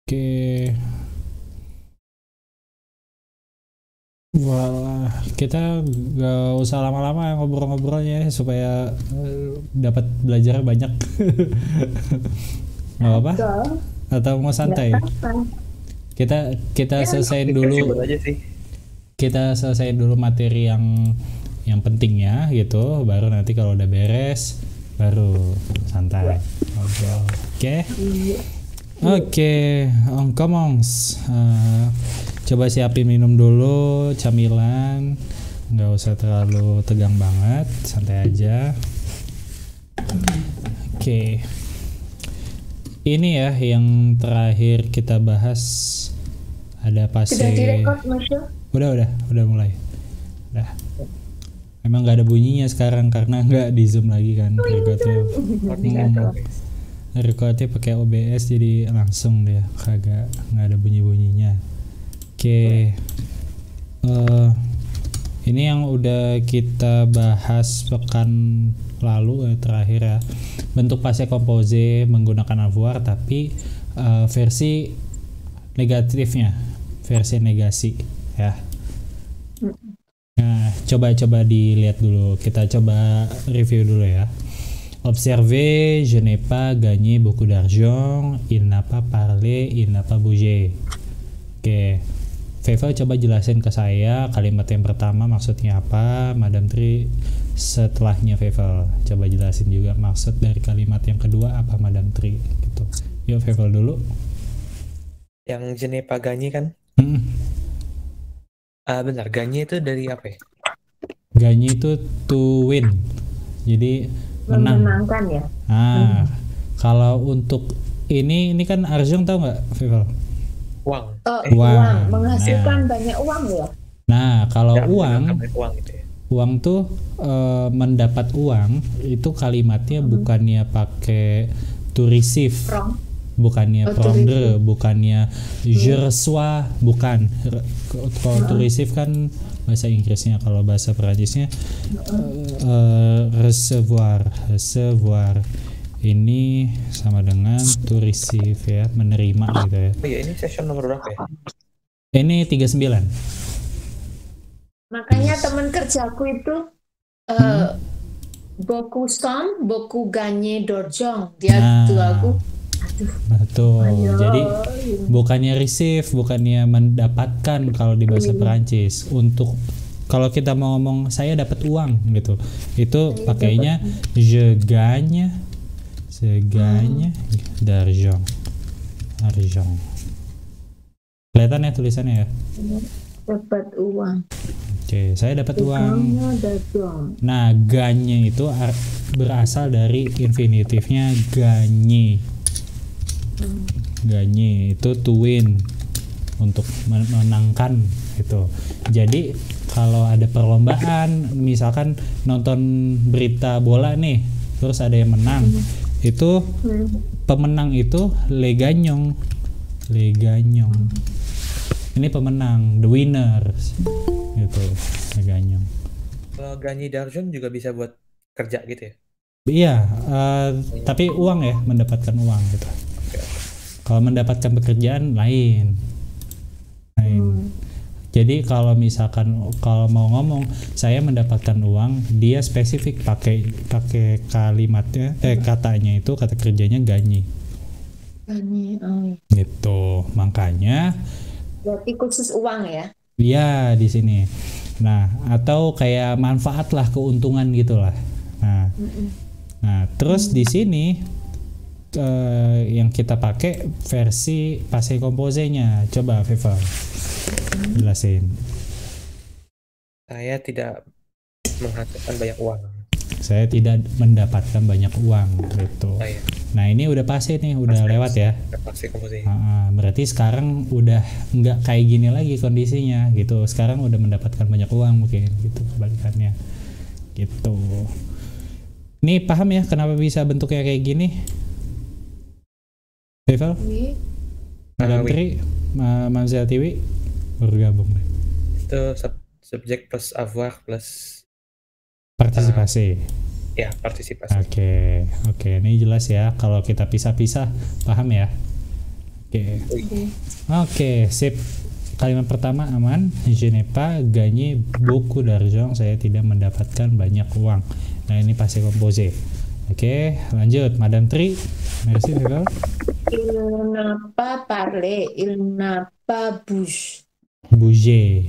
Oke. Wah, kita gak usah lama-lama ngobrol-ngobrolnya ya, supaya dapat belajar banyak. Nggak apa? Betul, Atau mau nggak santai? apa-apa. Kita kita Ya, selesaiin Fleksibel dulu aja sih. kita selesaiin dulu materi yang pentingnya gitu, baru nanti kalau udah beres baru santai ngobrol. Oke. iya. Oke, Om Komongs, coba siapin minum dulu, camilan, nggak usah terlalu tegang banget, santai aja. Oke, ini ya yang terakhir kita bahas, ada Sudah pase. direkod, Masya? Udah mulai. Udah. Emang nggak ada bunyinya sekarang karena nggak di zoom lagi kan recordnya. Recordnya pakai OBS jadi langsung dia, kagak nggak ada bunyi-bunyinya. Oke. Ini yang udah kita bahas pekan lalu terakhir ya, bentuk passé composé menggunakan avoir, tapi versi negatifnya, versi negasi ya. Nah, coba dilihat dulu, kita coba review dulu ya. Observez, je n'ai pas gagné beaucoup d'argent, il n'a pas parlé, il n'a pas bougé. Oke, Feva coba jelasin ke saya kalimat yang pertama maksudnya apa, Madam Tri setelahnya Feva coba jelasin juga maksud dari kalimat yang kedua apa, Madam Tri gitu. Yuk Feva dulu. Yang jenis pagani kan? Benar, ganye itu dari apa ya? Gagné itu to win, jadi menang. Menyenangkan ya. Kalau untuk ini kan arjong, tahu nggak Feva? Uang. Uang, menghasilkan banyak uang ya. Nah, kalau Ya, uang gitu ya. uang tuh mendapat uang itu kalimatnya bukannya pakai to receive, bukannya prendre, bukannya je reçois, bukan. Kalau to receive kan bahasa Inggrisnya, kalau bahasa Perancisnya recevoir. Ini sama dengan to receive ya, menerima gitu ya. Oh iya, ini session nomor berapa ya? Ini 39. Makanya teman kerjaku itu boku son, boku ganye dorjong. Dia tuh aku, aduh. Betul. Ayo. Jadi bukannya receive, bukannya mendapatkan kalau di bahasa Perancis. Untuk kalau kita mau ngomong saya dapat uang gitu, itu pakainya je gagne d'argent. Argent. Kelihatan ya tulisannya ya? Dapat uang. Oke, saya dapat uang. Dorjong. Nah, gagne itu berasal dari infinitifnya gagne. Gagne itu to win, untuk menangkan gitu. Jadi kalau ada perlombaan, misalkan nonton berita bola nih, terus ada yang menang, itu pemenang itu le gagnant. Ini pemenang, the winner gitu, le gagnant. Kalau ganye d'argent juga bisa buat kerja gitu ya? Iya, tapi uang ya, mendapatkan uang gitu. Kalau mendapatkan pekerjaan lain. Jadi kalau misalkan kalau mau ngomong saya mendapatkan uang, dia spesifik pakai kalimatnya, katanya itu, kata kerjanya ganye. Gitu. Makanya Berarti khusus uang ya? Iya, di sini. Nah, atau kayak manfaat lah, keuntungan gitulah. Nah, terus di sini yang kita pakai versi passé composé-nya. Coba Viva jelasin. Saya tidak menghasilkan banyak uang. Saya tidak mendapatkan banyak uang gitu. Oh, iya. Nah, ini udah passé nih, udah lewat ya. Passé composé. Berarti sekarang udah nggak kayak gini lagi kondisinya gitu. Sekarang udah mendapatkan banyak uang mungkin gitu, kebalikannya gitu. Nih paham ya kenapa bisa bentuknya kayak gini? Bevel? Madam Tri, Mamzia TV bergabung deh. Itu subjek plus avoir plus partisipasi. Ya, partisipasi. Oke, ini jelas ya. Kalau kita pisah-pisah, paham ya? Oke. Oke, sip. Kalimat pertama aman. Je n'ai pas gagné beaucoup d'argent. Saya tidak mendapatkan banyak uang. Nah, ini passé composé. Oke, lanjut. Madame Tri. Merci, Fevel. Il n'a pas parlé, il n'a pas Bouger.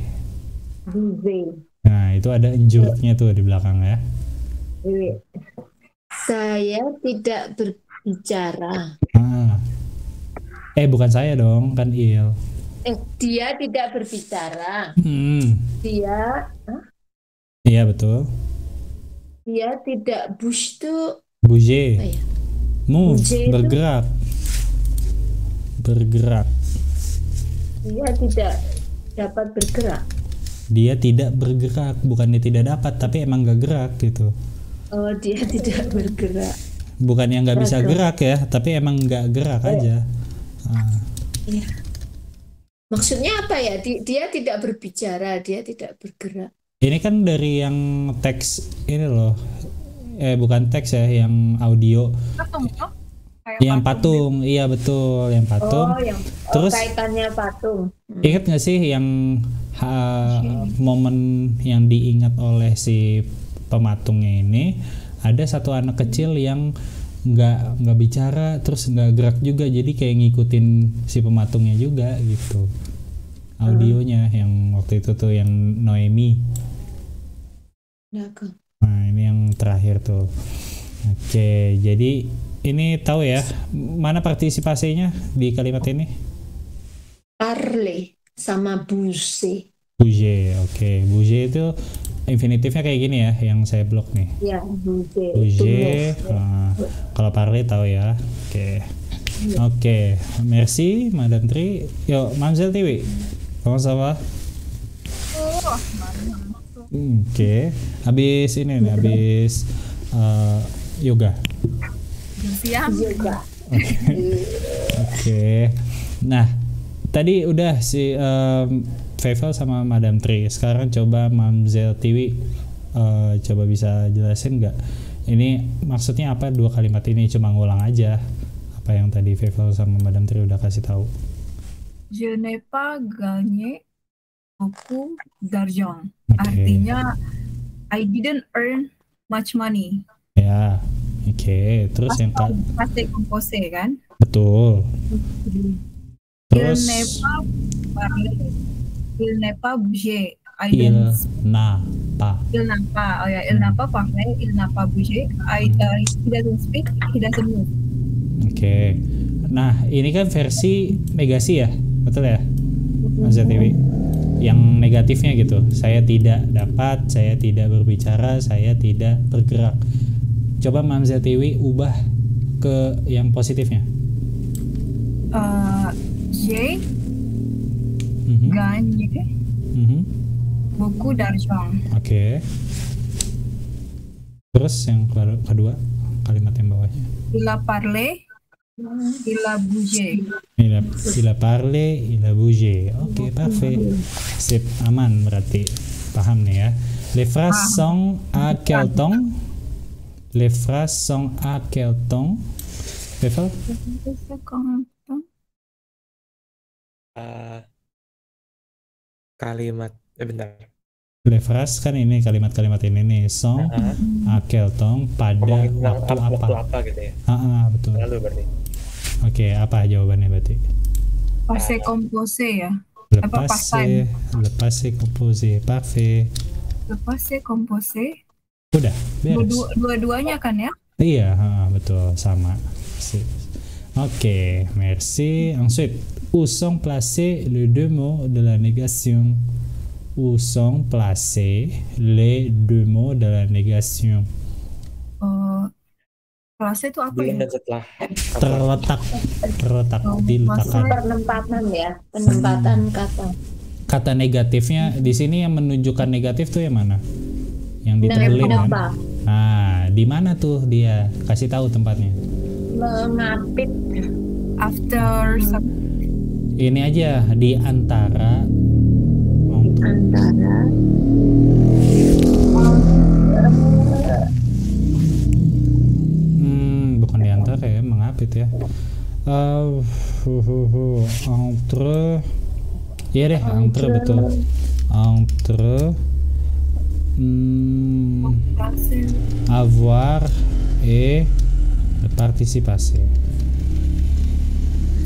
bougé. Nah, itu ada injurnya tuh di belakang ya. Saya tidak berbicara. Bukan saya dong, kan il. Dia tidak berbicara. Dia Iya, betul. Dia tidak bouge Bouger. apa ya? Move, Bouger itu- bergerak. Bergerak. Dia tidak dapat bergerak. Dia tidak bergerak, bukannya tidak dapat, tapi emang gak gerak gitu. Oh, dia tidak bergerak. Bukannya nggak bisa Betul. gerak ya, tapi emang nggak gerak aja. Iya. Maksudnya apa ya? Dia tidak berbicara, dia tidak bergerak. Ini kan dari yang teks ini loh, bukan teks ya, yang audio, Patung toh? Kayak yang patung. Iya betul, yang patung. Terus kaitannya patung. ingat nggak sih yang momen yang diingat oleh si pematungnya ini, ada satu anak kecil yang nggak bicara, terus nggak gerak juga, jadi kayak ngikutin si pematungnya juga gitu. Audionya yang waktu itu tuh yang Noemi. D'accord. Nah, ini yang terakhir tuh. Oke, jadi ini tahu ya mana partisipasinya di kalimat ini? Parler sama bouger. Bouger. Oke, bouger itu infinitifnya kayak gini ya, yang saya blok nih. Ya, bouger. Bouger. Kalau parler tahu ya. Oke. Oke, merci Madame Tri. Yo, Mamsel Tiwi. Comment ça va? Oke. Habis ini nih, habis yoga. Siang. Yoga. Oke. Nah, tadi udah si Fevel sama Madame Tri. Sekarang coba Mamsel Tiwi coba bisa jelasin nggak? Ini maksudnya apa dua kalimat ini? Cuma ngulang aja apa yang tadi Fevel sama Madame Tri udah kasih tahu. Je n'ai pas gagné beaucoup d'argent. Oke. Artinya I didn't earn much money. Ya, oke. Terus yang Passé composé kan? betul. Terus Il n'est pas parlé. Il n'est pas bougé. I il didn't. n'a pas. Il n'a pas. Oh ya, il n'a pas parlé. Il n'a pas bougé. He doesn't speak. He doesn't move. Oke. Nah, ini kan versi negasi ya, betul ya, Mas Zatiwi? Yang negatifnya gitu. Saya tidak dapat, saya tidak berbicara, saya tidak bergerak. Coba Mam Zatiwi ubah ke yang positifnya. J'ai Mhm, gagné mhm. beaucoup d'argent. Oke. Terus yang kedua, kalimat yang bawahnya. Il a parlé. Il a bougé. Il a parlé, il a bougé. Oke, parfait. Sip, aman berarti. Paham nih ya. Les phrases sont à quel temps? Les phrases sont à quel temps? Bevel? Kalimat bentar. Les phrases kan ini kalimat-kalimat ini nih. Sont à quel temps? Pada Ngomongin waktu waktu apa? apa gitu ya. Betul. Lalu berarti. Oke, apa jawabannya berarti? Passé composé ya. Le Apa passé, le passé composé. Parfait. Le passé composé. Udah, beres. Dua-duanya kan ya? Iya, betul, sama. Oke, merci. Ensuite, où sont placés les deux mots de la négation? Où sont placés les deux mots de la négation? Kelasnya itu apa Sebelum ya? dan setelah. Terletak, diletakkan. Penempatan ya, penempatan kata. Kata negatifnya di sini yang menunjukkan negatif tuh yang mana? Yang ditebelin kan? Kenapa? Nah, di mana tuh dia? Kasih tahu tempatnya. Mengapit. After Ini aja di antara. Antara. Bukan di antara ya, mengapit ya. Entre. Iya deh, entre betul. Entre avoir et participer.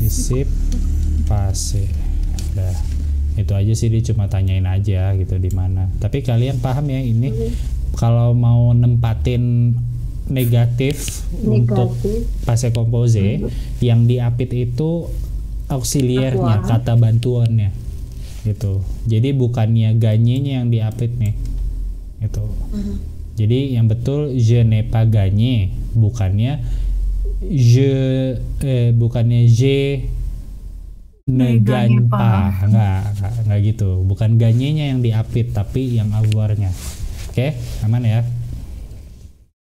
Particip passé. Udah. Itu aja sih, dia cuma tanyain aja gitu di mana. Tapi kalian paham ya ini kalau mau nempatin negatif untuk passé composé yang diapit itu auxiliernya, kata bantuannya gitu. Jadi bukannya gagné-nya yang diapit nih gitu. Jadi yang betul je n'ai pas gagné, bukannya je ne gagne pas. Enggak gitu. Bukan gagné-nya yang diapit tapi yang avoir-nya. Oke, aman ya.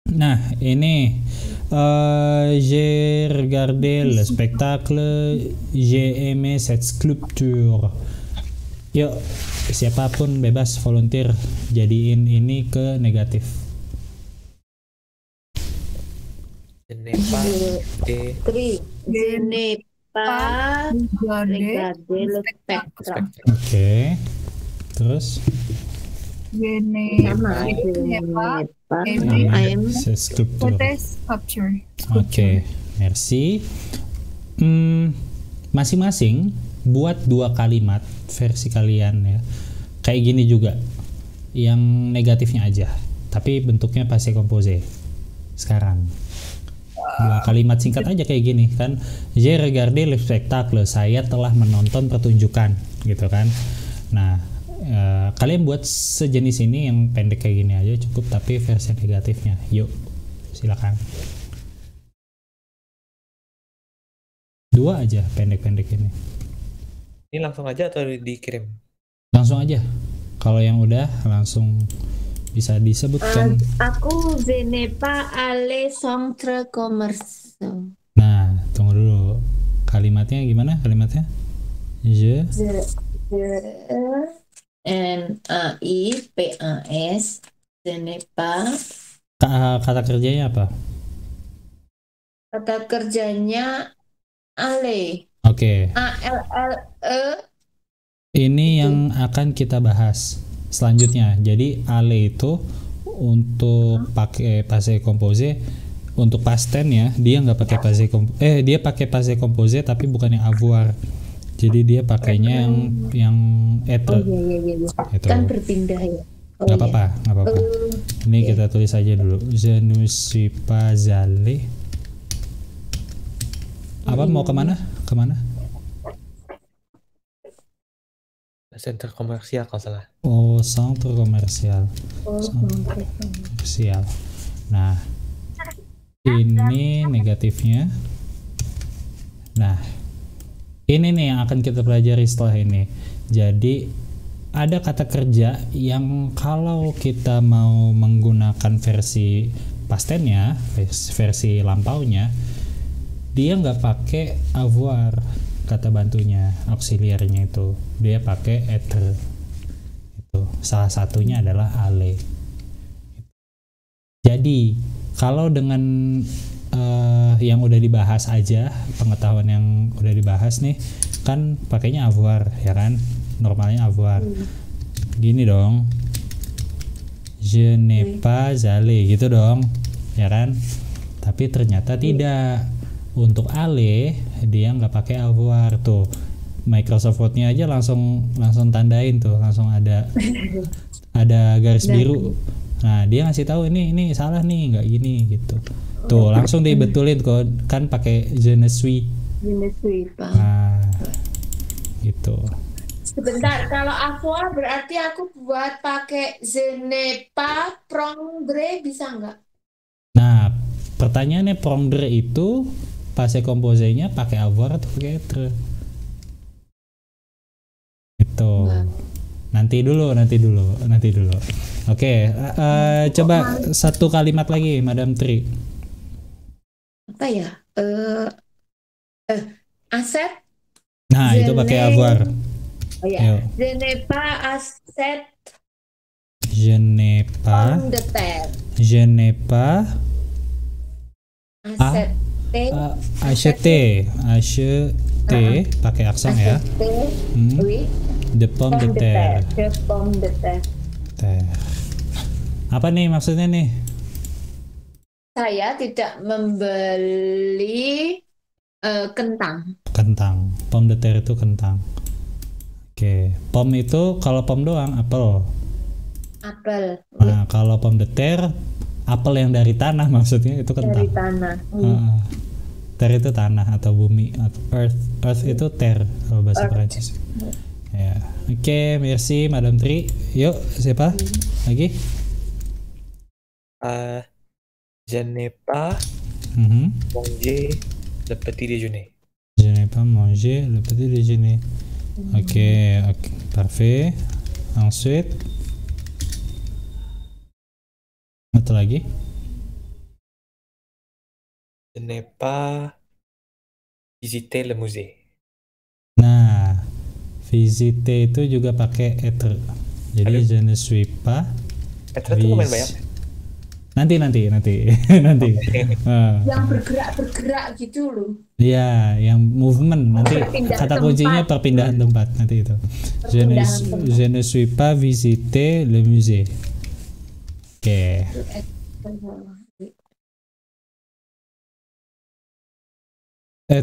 Nah, ini j'ai regardé le spectacle, j'ai aimé cette sculpture. Yuk, siapapun bebas volunteer jadiin ini ke negatif. Je n'ai pas Je n'ai pas regardé le spectacle. Oke. Terus Je n'ai pas aimé cette sculpture. sculpture. Oke, merci. Masing-masing buat 2 kalimat versi kalian ya. Kayak gini juga. Yang negatifnya aja, tapi bentuknya passé composé. Sekarang 2 kalimat singkat aja kayak gini kan. J'ai regardé le spectacle, saya telah menonton pertunjukan gitu kan. Nah, kalian buat sejenis ini yang pendek kayak gini aja cukup, tapi versi negatifnya. Yuk, silakan. 2 aja pendek-pendek ini. Ini langsung aja atau dikirim? Langsung aja. Kalau yang udah langsung bisa disebutkan. Aku je n'ai pas allé centre commercial. Nah, tunggu dulu. Kalimatnya gimana kalimatnya? Je NAIPAS, je n'ai pas. Kata kerjanya apa? Kata kerjanya aller. Oke. ALLE. Ini yang akan kita bahas selanjutnya. Jadi aller itu untuk pakai passé composé, untuk past tense ya, dia nggak pakai passé dia pakai passé composé tapi bukan yang avoir. Jadi dia pakainya yang être. Iya. Itu. Kan berpindah ya. Nggak apa-apa. Ini kita tulis aja dulu. Je ne suis pas allé. Apa mau kemana? Center komersial kalau salah. Oh, centre commercial. Komersial. Nah, ini negatifnya. Nah, ini nih yang akan kita pelajari setelah ini. Jadi ada kata kerja yang kalau kita mau menggunakan versi past tense-nya, versi lampaunya, dia nggak pakai avoir, kata bantunya, auxiliernya itu, dia pakai être. Itu salah satunya adalah aller. Jadi kalau dengan yang udah dibahas aja, pengetahuan yang udah dibahas nih, kan pakainya avoir ya kan, normalnya avoir. Gini dong, je n'ai pas allé gitu dong, ya kan? Tapi ternyata tidak. Untuk aller dia nggak pakai avoir tuh. Microsoft Word-nya aja langsung tandain tuh, langsung ada garis biru. Nah, dia ngasih tahu ini salah nih, nggak gini gitu. Tuh, langsung dibetulin kok, kan pakai je ne suis. Je ne suis pas. Nah, gitu. Sebentar, kalau avoir berarti aku buat pakai je n'ai pas prendre bisa nggak? Nah, pertanyaannya prendre itu passé composé-nya pakai avoir atau pakai être? Itu. Nanti dulu. Oke, coba 1 kalimat lagi, Madam Tri. Apa ya? Aset. Nah, itu pakai avoir. Oh ya. Je n'ai pas aset. Je n'ai pas. Pomme de terre. Je n'ai pas. Aset. T Acheter. acheter pakai aksen ya. Acheter. Hmm. Oui. De pomme de terre. De pomme de terre. Terre. Apa nih maksudnya nih? Saya tidak membeli kentang. Kentang. Pomme de terre itu kentang. Oke, pom itu kalau pom doang apel. Apel. Nah, kalau pomme de terre apel yang dari tanah maksudnya itu kentang. Dari tanah. Terre itu tanah atau bumi atau earth. Earth itu terre kalau bahasa Prancis. Ya. Oke, merci Madame Tri. Yuk, siapa? Lagi? Je n'ai pas mangé le petit déjeuner. Je n'ai pas mangé le petit déjeuner. Oke, parfait. Ensuite, satu lagi. Je n'ai pas visité le musée. Nah, visiter itu juga pakai être. Jadi je ne suis pas. Être itu lumayan banyak. Nanti. Yang bergerak gitu loh. Iya, yang movement nanti kata kuncinya perpindahan tempat nanti itu. Je ne suis pas visité le musée. Oke.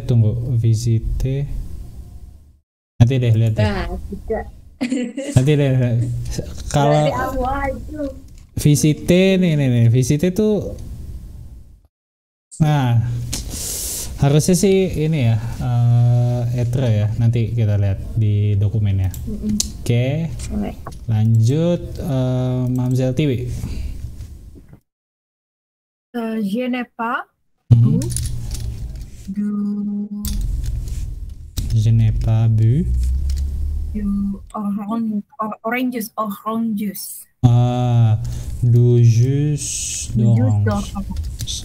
Tunggu, visiter. Nanti deh lihat deh. Nah, tidak. Nanti deh. Kalau Dari awal itu. visite nih, visite tuh, nah harusnya sih ini ya, etre ya. Nanti kita lihat di dokumennya. Oke, lanjut, Mamsel Tiwi. Je n'ai pas Je n'ai pas bu. Oranges. Du jus d'orange.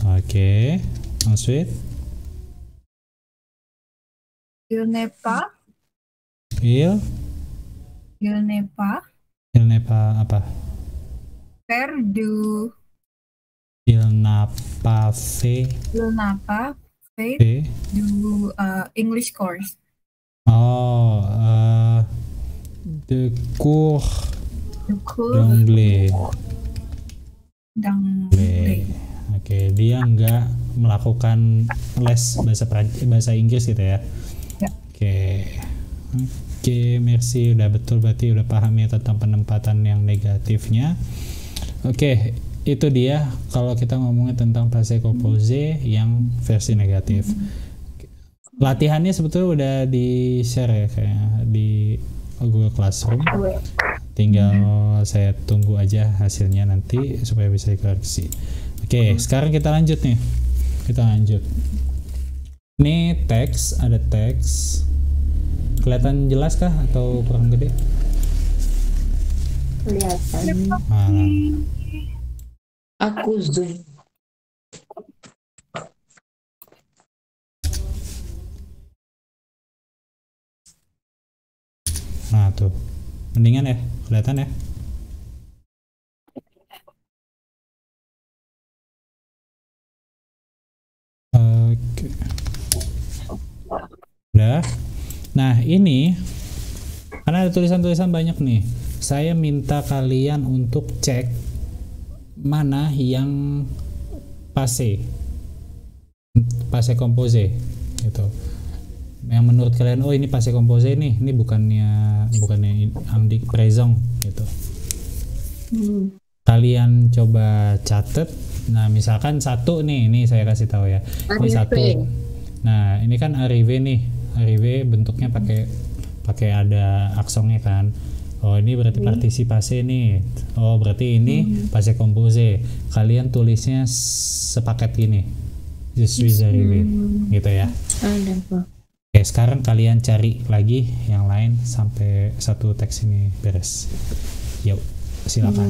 Oke, ensuite. Il n'est pas apa? faire du Il n'a pas fait du English course. De cours d'anglais. Oke, dia nggak melakukan les bahasa Inggris gitu ya. Oke, merci, udah betul, berarti udah paham ya tentang penempatan yang negatifnya. Oke, itu dia kalau kita ngomongin tentang passé composé yang versi negatif. Latihannya sebetulnya udah di share ya kayaknya di Google Classroom. Tinggal saya tunggu aja hasilnya nanti supaya bisa dikoreksi. Oke, sekarang kita lanjut nih. Ini teks, ada teks. Kelihatan jelas kah atau kurang gede? Kelihatan. Aku zoom. Nah tuh, mendingan ya, kelihatan ya. Oke. Udah. Nah ini, karena ada tulisan-tulisan banyak nih, saya minta kalian untuk cek mana yang passé composé gitu. Yang menurut kalian, oh ini passé composé nih, ini bukannya yang di présent gitu. Kalian coba catet. Nah misalkan satu nih, ini saya kasih tahu ya. Ini satu. Nah ini kan arrivé nih, arrivé bentuknya pakai ada aksonnya kan. Oh ini berarti partisi passé nih. Oh berarti ini passé composé. Kalian tulisnya sepaket gini. Je suis arrivé, gitu ya. Oke, sekarang kalian cari lagi yang lain sampai satu teks ini beres. Yuk, silakan.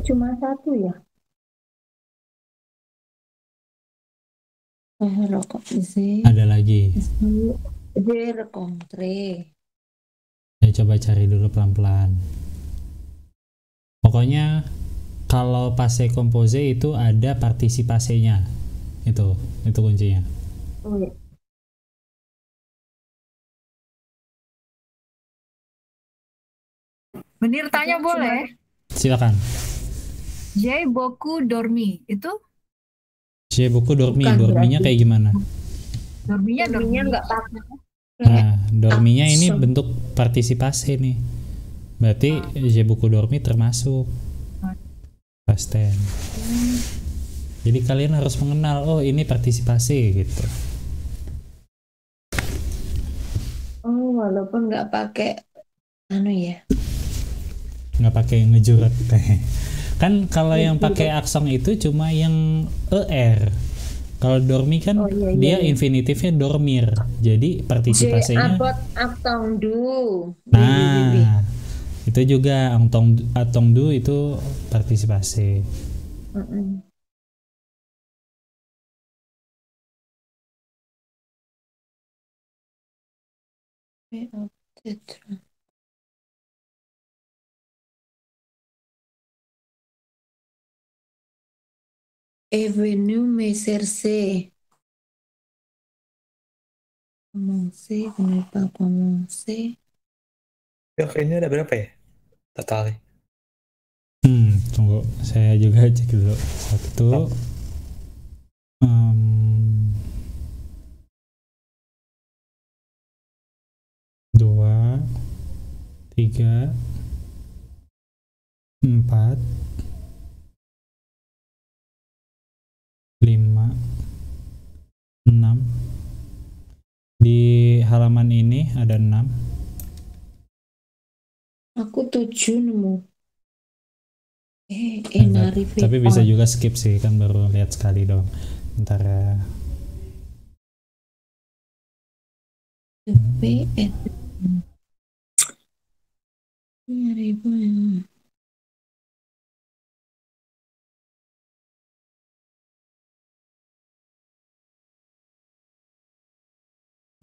cuma satu ya? Rokok Z Ada lagi. rencontre. Saya coba cari dulu pelan-pelan. Pokoknya kalau passé composé itu ada partisipasinya. Itu kuncinya. Oh ya. Menir tanya boleh? Silakan. J'ai beaucoup dormi. Itu J'ai beaucoup dormi. Bukan Dorminya berarti. kayak gimana? dorminya Dorminya nggak pakai. Nah, dorminya ini aksen. bentuk partisipasi nih. Berarti j'ai beaucoup dormi termasuk past tense. Jadi kalian harus mengenal, oh ini partisipasi gitu. Oh, walaupun nggak pakai ya. Nggak pakai ngejuret. Kan kalau yang pakai aksen itu cuma yang er. Kalau dormi kan Oh, iya, dia iya. infinitifnya dormir. Jadi J'ai partisipasinya. abot attendu. Nah, itu juga attendu itu partisipasi. Mm-mm. Est venu me chercher. Commencer, ne pas commencer. Ya, kayaknya ada berapa ya totalnya? Tunggu, saya juga cek dulu. Satu, dua, tiga, empat, lima, enam. Di halaman ini ada 6. Aku 7 nemu. Tapi bisa juga skip sih, kan baru lihat sekali dong. Ntar ya.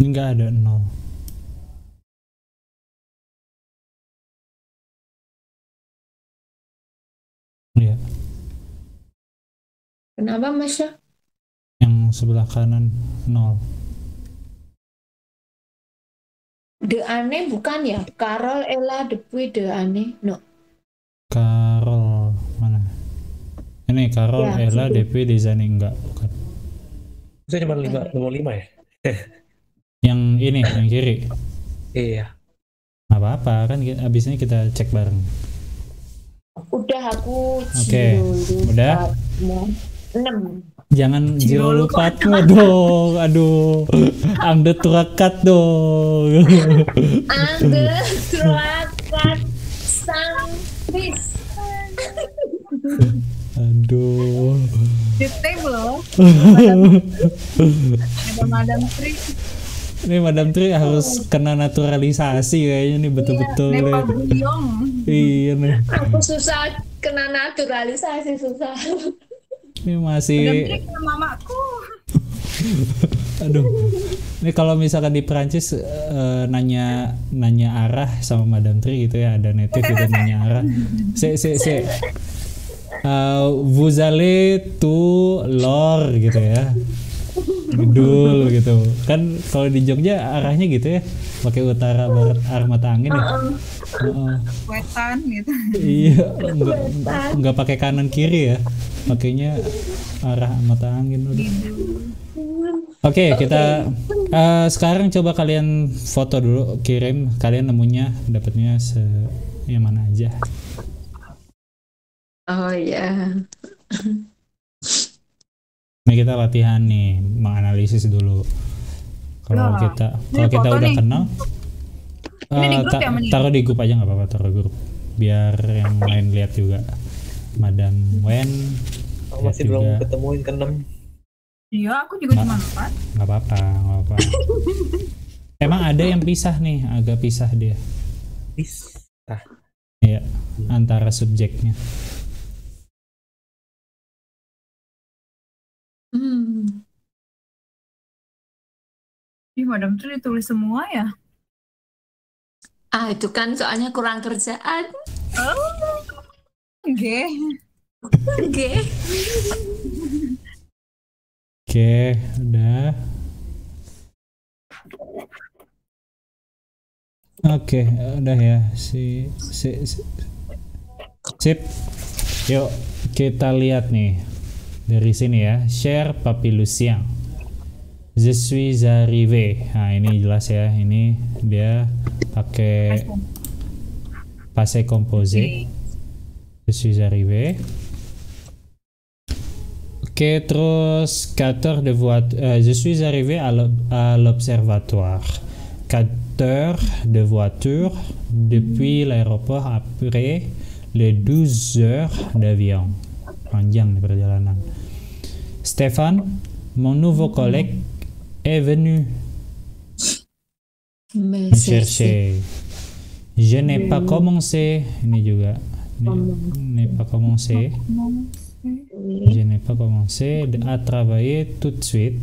Ini nggak ada 0. Iya, Kenapa Mas ya? yang sebelah kanan 0. De aneh bukan ya? Carol Ella depuis de aneh. No. Carol mana? Ini Carol Ya, Ella situ. DP Dezani enggak, bukan. Itu cuma nomor 5 ya? Yang ini, yang kiri. Iya. Nggak apa-apa, kan abis ini kita cek bareng. Udah aku Oke, udah? 6. Jangan Jiro lupatmu dong, aduh. Amde turakat dong. Anda terakat sang bis. Aduh. di table ada Madam Tri. Ini Madam Tri harus kena naturalisasi kayaknya nih betul-betul. Nepal Buyong. Iya nih. Aku susah kena naturalisasi, susah. Ini Madam masih, Tri ke mamaku. aduh. Ini kalau misalkan di Perancis nanya arah sama Madam Tri gitu ya, ada native gitu nanya arah. Se. Vous allez to lor gitu ya. Gedul gitu. Kan kalau di Jogja arahnya gitu ya, pakai utara barat arah mata angin ya. Wetan gitu. Iya, nggak pakai kanan kiri ya, pakainya arah mata angin udah. Oke, kita sekarang coba kalian foto dulu, kirim kalian nemunya dapatnya yang mana aja. Oh ya. Ini kita latihan nih, menganalisis dulu. Kalau Nah, kita ini foto udah nih. kenal, Ini di grup ya, Mani? taruh di grup aja nggak apa-apa, taruh grup biar yang lain lihat juga. Madam Wen Aku masih belum ketemuin ke 6. Iya, aku juga cuma 4. nggak apa-apa. Emang ada yang pisah nih, agak pisah dia. Bisa. Iya, antara subjeknya. Ih, madam tuh ditulis semua ya? Itu kan soalnya kurang kerjaan. Oke. Oke. Oke, udah. Oke, udah ya. Sip. Yuk, kita lihat nih. Dari sini ya. Cher Papi Lucien. Je suis arrivé. Nah, ini jelas ya. Ini dia pakai passé composé. Je suis arrivé. Oke, terus 4 heures de voiture. Je suis arrivé à l'observatoire. 4 heures de voiture depuis l'aéroport après les 12 heures d'avion. Panjang nih perjalanan. Stéphane, mon nouveau collègue, est venu me chercher. Je n'ai pas commencé. Ini juga. N'ai pas commencé. Je n'ai pas commencé à travailler tout de suite.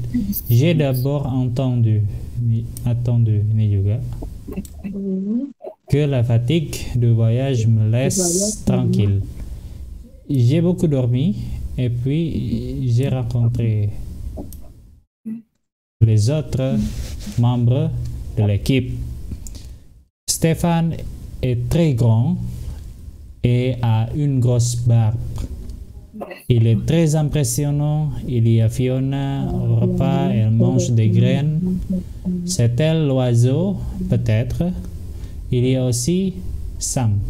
J'ai d'abord attendu, ini juga, que la fatigue du voyage me laisse tranquille. J'ai beaucoup dormi et puis j'ai rencontré les autres membres de l'équipe. Stéphane est très grand et a une grosse barbe. Il est très impressionnant. Il y a Fiona au repas, elle mange des graines. C'est elle l'oiseau, peut-être. Il y a aussi Sam.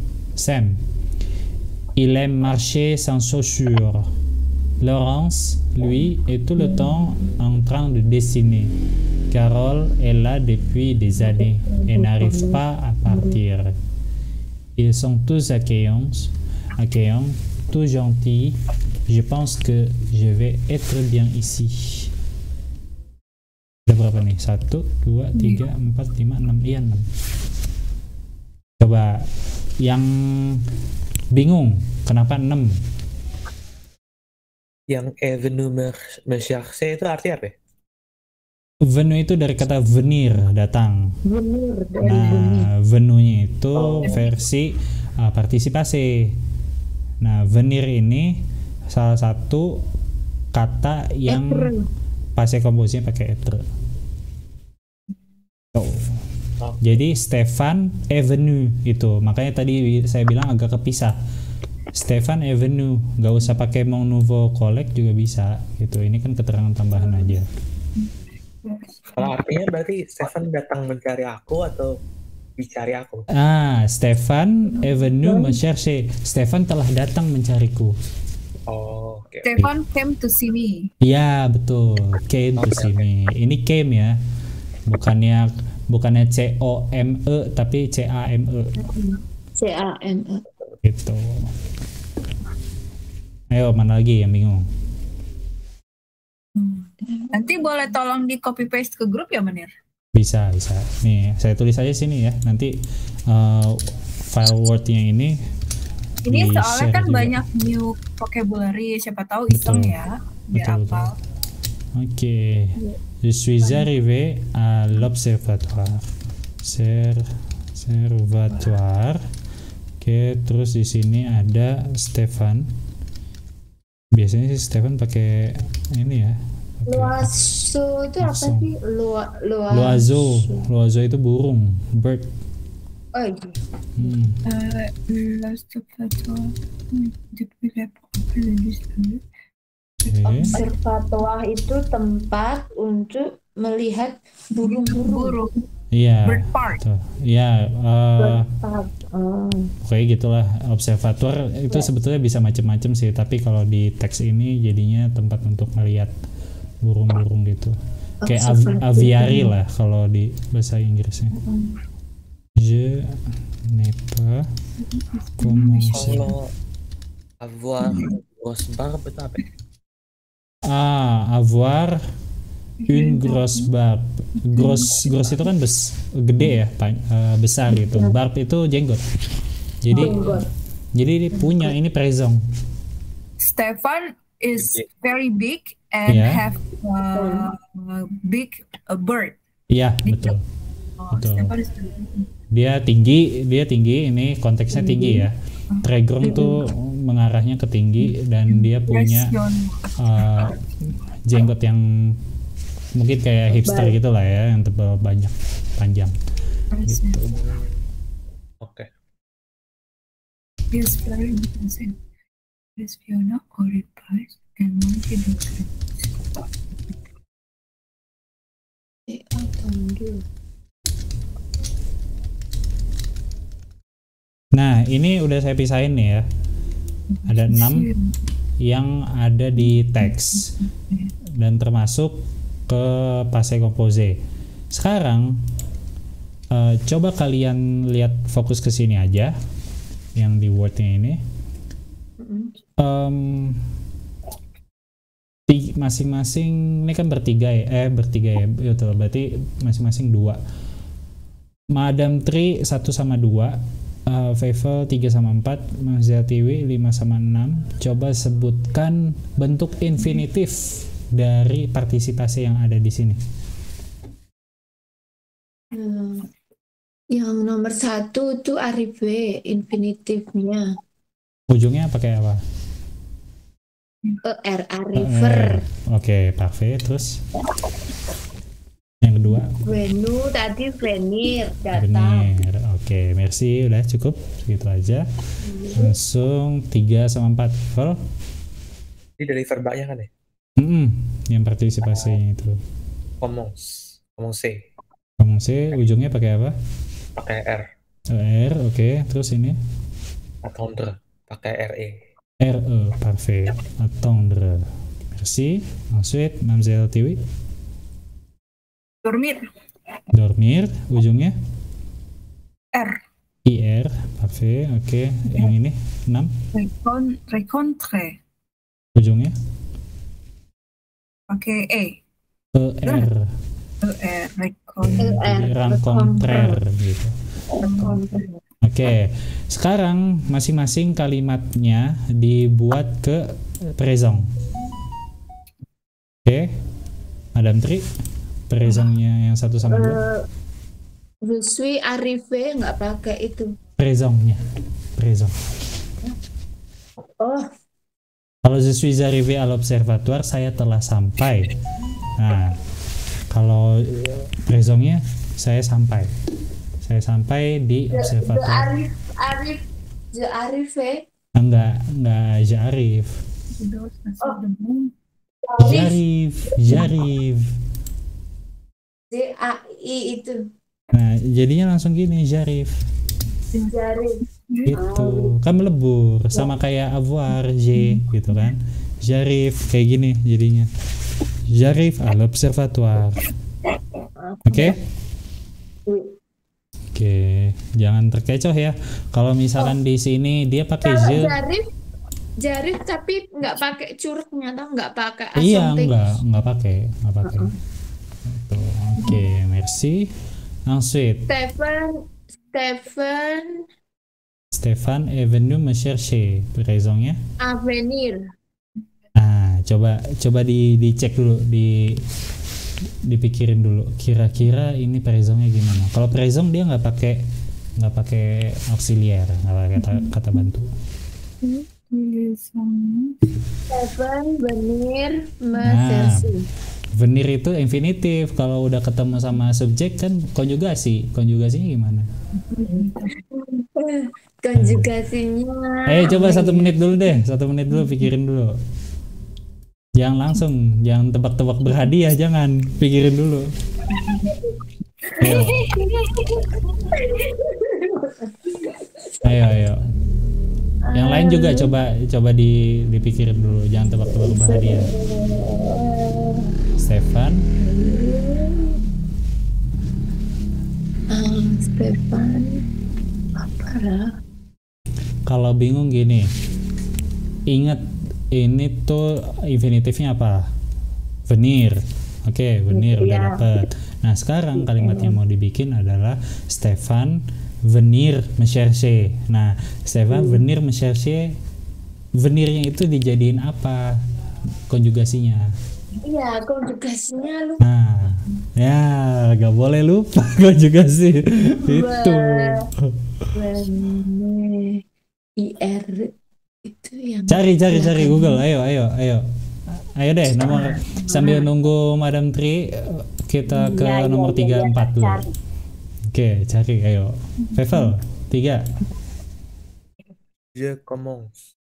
Il aime marcher sans chaussures. Laurence, lui, est tout le temps en train de dessiner. Carole est là depuis des années et n'arrive pas à partir. Ils sont tous accueillants, tout gentils. Je pense que je vais être bien ici. Ada berapa nih? 1, 2, 3, 4, 5, 6. Iya, 6. Coba yang bingung kenapa 6? Yang Avenue me-chercher itu artinya apa ya? Venue itu dari kata venir, datang. Nah, venue-nya itu versi partisipasi. Nah, venir ini salah satu kata yang passé composé pakai être. Jadi Stéphane Avenue itu, makanya tadi saya bilang agak kepisah. Stéphane Avenue, nggak usah pakai mon nouveau collègue juga bisa gitu. Ini kan keterangan tambahan aja. Kalau artinya berarti Stéphane datang mencari aku atau dicari aku? Stéphane Avenue me chercher. Stéphane telah datang mencariku. Oh, oke. Stéphane came to see me. Iya, betul. Came to see me. Ini came ya. Bukannya COME tapi CAME. CAME. Gitu. Ayo, mana lagi yang bingung? Nanti boleh tolong di copy paste ke grup ya, Menir? Bisa. Nih, saya tulis aja sini ya. Nanti file Word-nya ini soalnya kan juga. banyak new vocabulary, siapa tahu iseng ya, biar hafal. Oke. Je suis arrivé à l'observatoire. Oke, terus di sini ada Stéphane. Biasanya sih Stéphane pakai ini ya. L'oiseau itu apa sih? L'oiseau itu burung, bird. Oh iya. Observatoire itu tempat untuk melihat burung-burung. Iya. Bird park. Iya. Kayak gitulah. Observatoire itu sebetulnya bisa macam-macam sih. Tapi kalau di teks ini jadinya tempat untuk melihat burung-burung gitu. Kayak aviary lah kalau di bahasa Inggrisnya. Je n'ai pas commencé. Kalau avoir grosse barbe itu apa ya? Avoir une grosse barbe. Gross itu kan gede ya, besar gitu. Barbe itu jenggot. Jadi dia punya ini présent. Stéphane is very big and have big bird. Iya, Big betul. Oh, Betul. Stefan is Dia tinggi, ini konteksnya tinggi ya. Tregrong tuh mengarahnya ke tinggi dan dia punya uh, jenggot yang mungkin kayak hipster gitu lah ya, yang tebal banyak, panjang gitu. Oke. He is very innocent. He is Fiona Orifice and Monkey Doctor. Nah, ini udah saya pisahin nih ya. Ada 6 yang ada di teks dan termasuk ke passé composé. Sekarang coba kalian lihat, fokus ke sini aja yang di wordnya ini. Masing-masing ini kan bertiga ya, betul, berarti masing-masing 2. Madame Tri 1 sama 2, Feivel 3 sama 4, Mademoiselle Tiwi 5 sama 6. Coba sebutkan bentuk infinitif dari partisipasi yang ada di sini. Yang nomor 1 itu arrivé, infinitifnya. Ujungnya pakai apa? arriver. Oke, parfait. Terus yang kedua? Venu tadi venir, datang. Venir. Oke, merci, udah cukup segitu aja. Langsung 3 sama 4. Vel? Ini dari verbanya kan ya? Yang partisipasinya itu. Ngomong C. Ngomong C, ujungnya pakai apa? Pakai R. R, oke. Terus ini? Attendre, pakai RE. RE, parfait. Attendre. Merci. Ensuite, Mademoiselle Tiwi. Dormir, ujungnya? R. IR, parfait. Oke, yang ini 6. Rencontre. Ujungnya? Pakai E. ER. Rencontre gitu. Oke, sekarang masing-masing kalimatnya dibuat ke présent. Oke, Madame Tri, présentnya yang 1 sama 2. Je suis arrivé, nggak pakai itu. Présentnya, présent. Oh, Kalau je suis arrivé à l'observatoire, saya telah sampai. Nah, kalau présentnya saya sampai. Saya sampai di observatoire. je arrivé. Enggak, j'arrive. J'arrive. JAI itu. Nah, jadinya langsung gini, j'arrive. Gitu. Kan melebur, sama kayak avoir, gitu kan. J'arrive, kayak gini jadinya. J'arrive à l'observatoire. Oke? Oke, jangan terkecoh ya. Kalau misalkan di sini dia pakai je. Jarif tapi nggak pakai curugnya, atau nggak pakai Iya, asonting. nggak pakai. Gitu. Oke, merci. Ensuite, Stéphane est venu me chercher. Présentnya? Avenir. Nah, coba dicek dulu, dipikirin dulu. Kira-kira ini présentnya gimana? Kalau présent dia nggak pakai auxiliar, nggak pakai kata bantu. Stéphane venir me Nah, chercher. venir itu infinitif. Kalau udah ketemu sama subjek kan konjugasi. Konjugasinya gimana? Konjugasinya. Coba 1 menit dulu deh. 1 menit dulu, pikirin dulu. Jangan langsung, jangan tebak-tebak berhadiah, jangan. Pikirin dulu. Ayo. Yang lain juga coba dipikirin dulu, jangan tebak-tebak berhadiah. Stefan. Stefan. Apa lah? Kalau bingung gini, ingat ini tuh infinitifnya apa? Venir. Oke, venir udah dapet. Nah, sekarang kalimat yang mau dibikin adalah Stefan venir me chercher. Nah, Stefan venir me chercher, venirnya itu dijadiin apa konjugasinya? Iya, konjugasinya lupa. Nah, ya gak boleh lupa konjugasi itu. Bene, IR itu yang Cari belakang. Google. Ayo deh, nomor sambil nunggu Madam Tri, kita ke Iya, iya, nomor iya, 3 iya, 4 dulu. cari. Oke, cari ayo. Vevel 3. Je commence.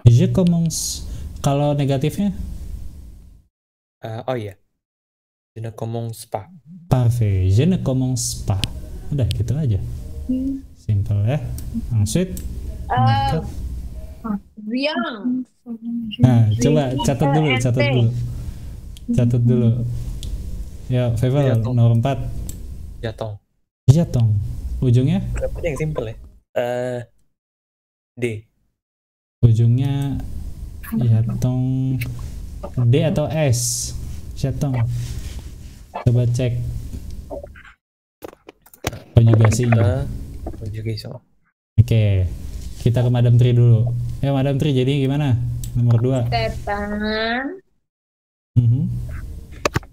Je commence. Kalau negatifnya? Oh iya. Je ne commence pas. Parfait. Je ne commence pas. Udah gitu aja. Simple ya. Ensuite, Eh, nekat. Riang. Nah, coba catat dulu. Ya, Vevel Iya, Tom. nomor 4. Jatong. Jatong. Ujungnya? Kenapa yang simple ya? D. Ujungnya Jatong. D atau S? Jatong. Coba cek konjugasinya. Conjugation. Oke. Kita ke Madam Tri dulu. Ya, Madam Tri jadi gimana? Nomor 2. Stepan Mhm.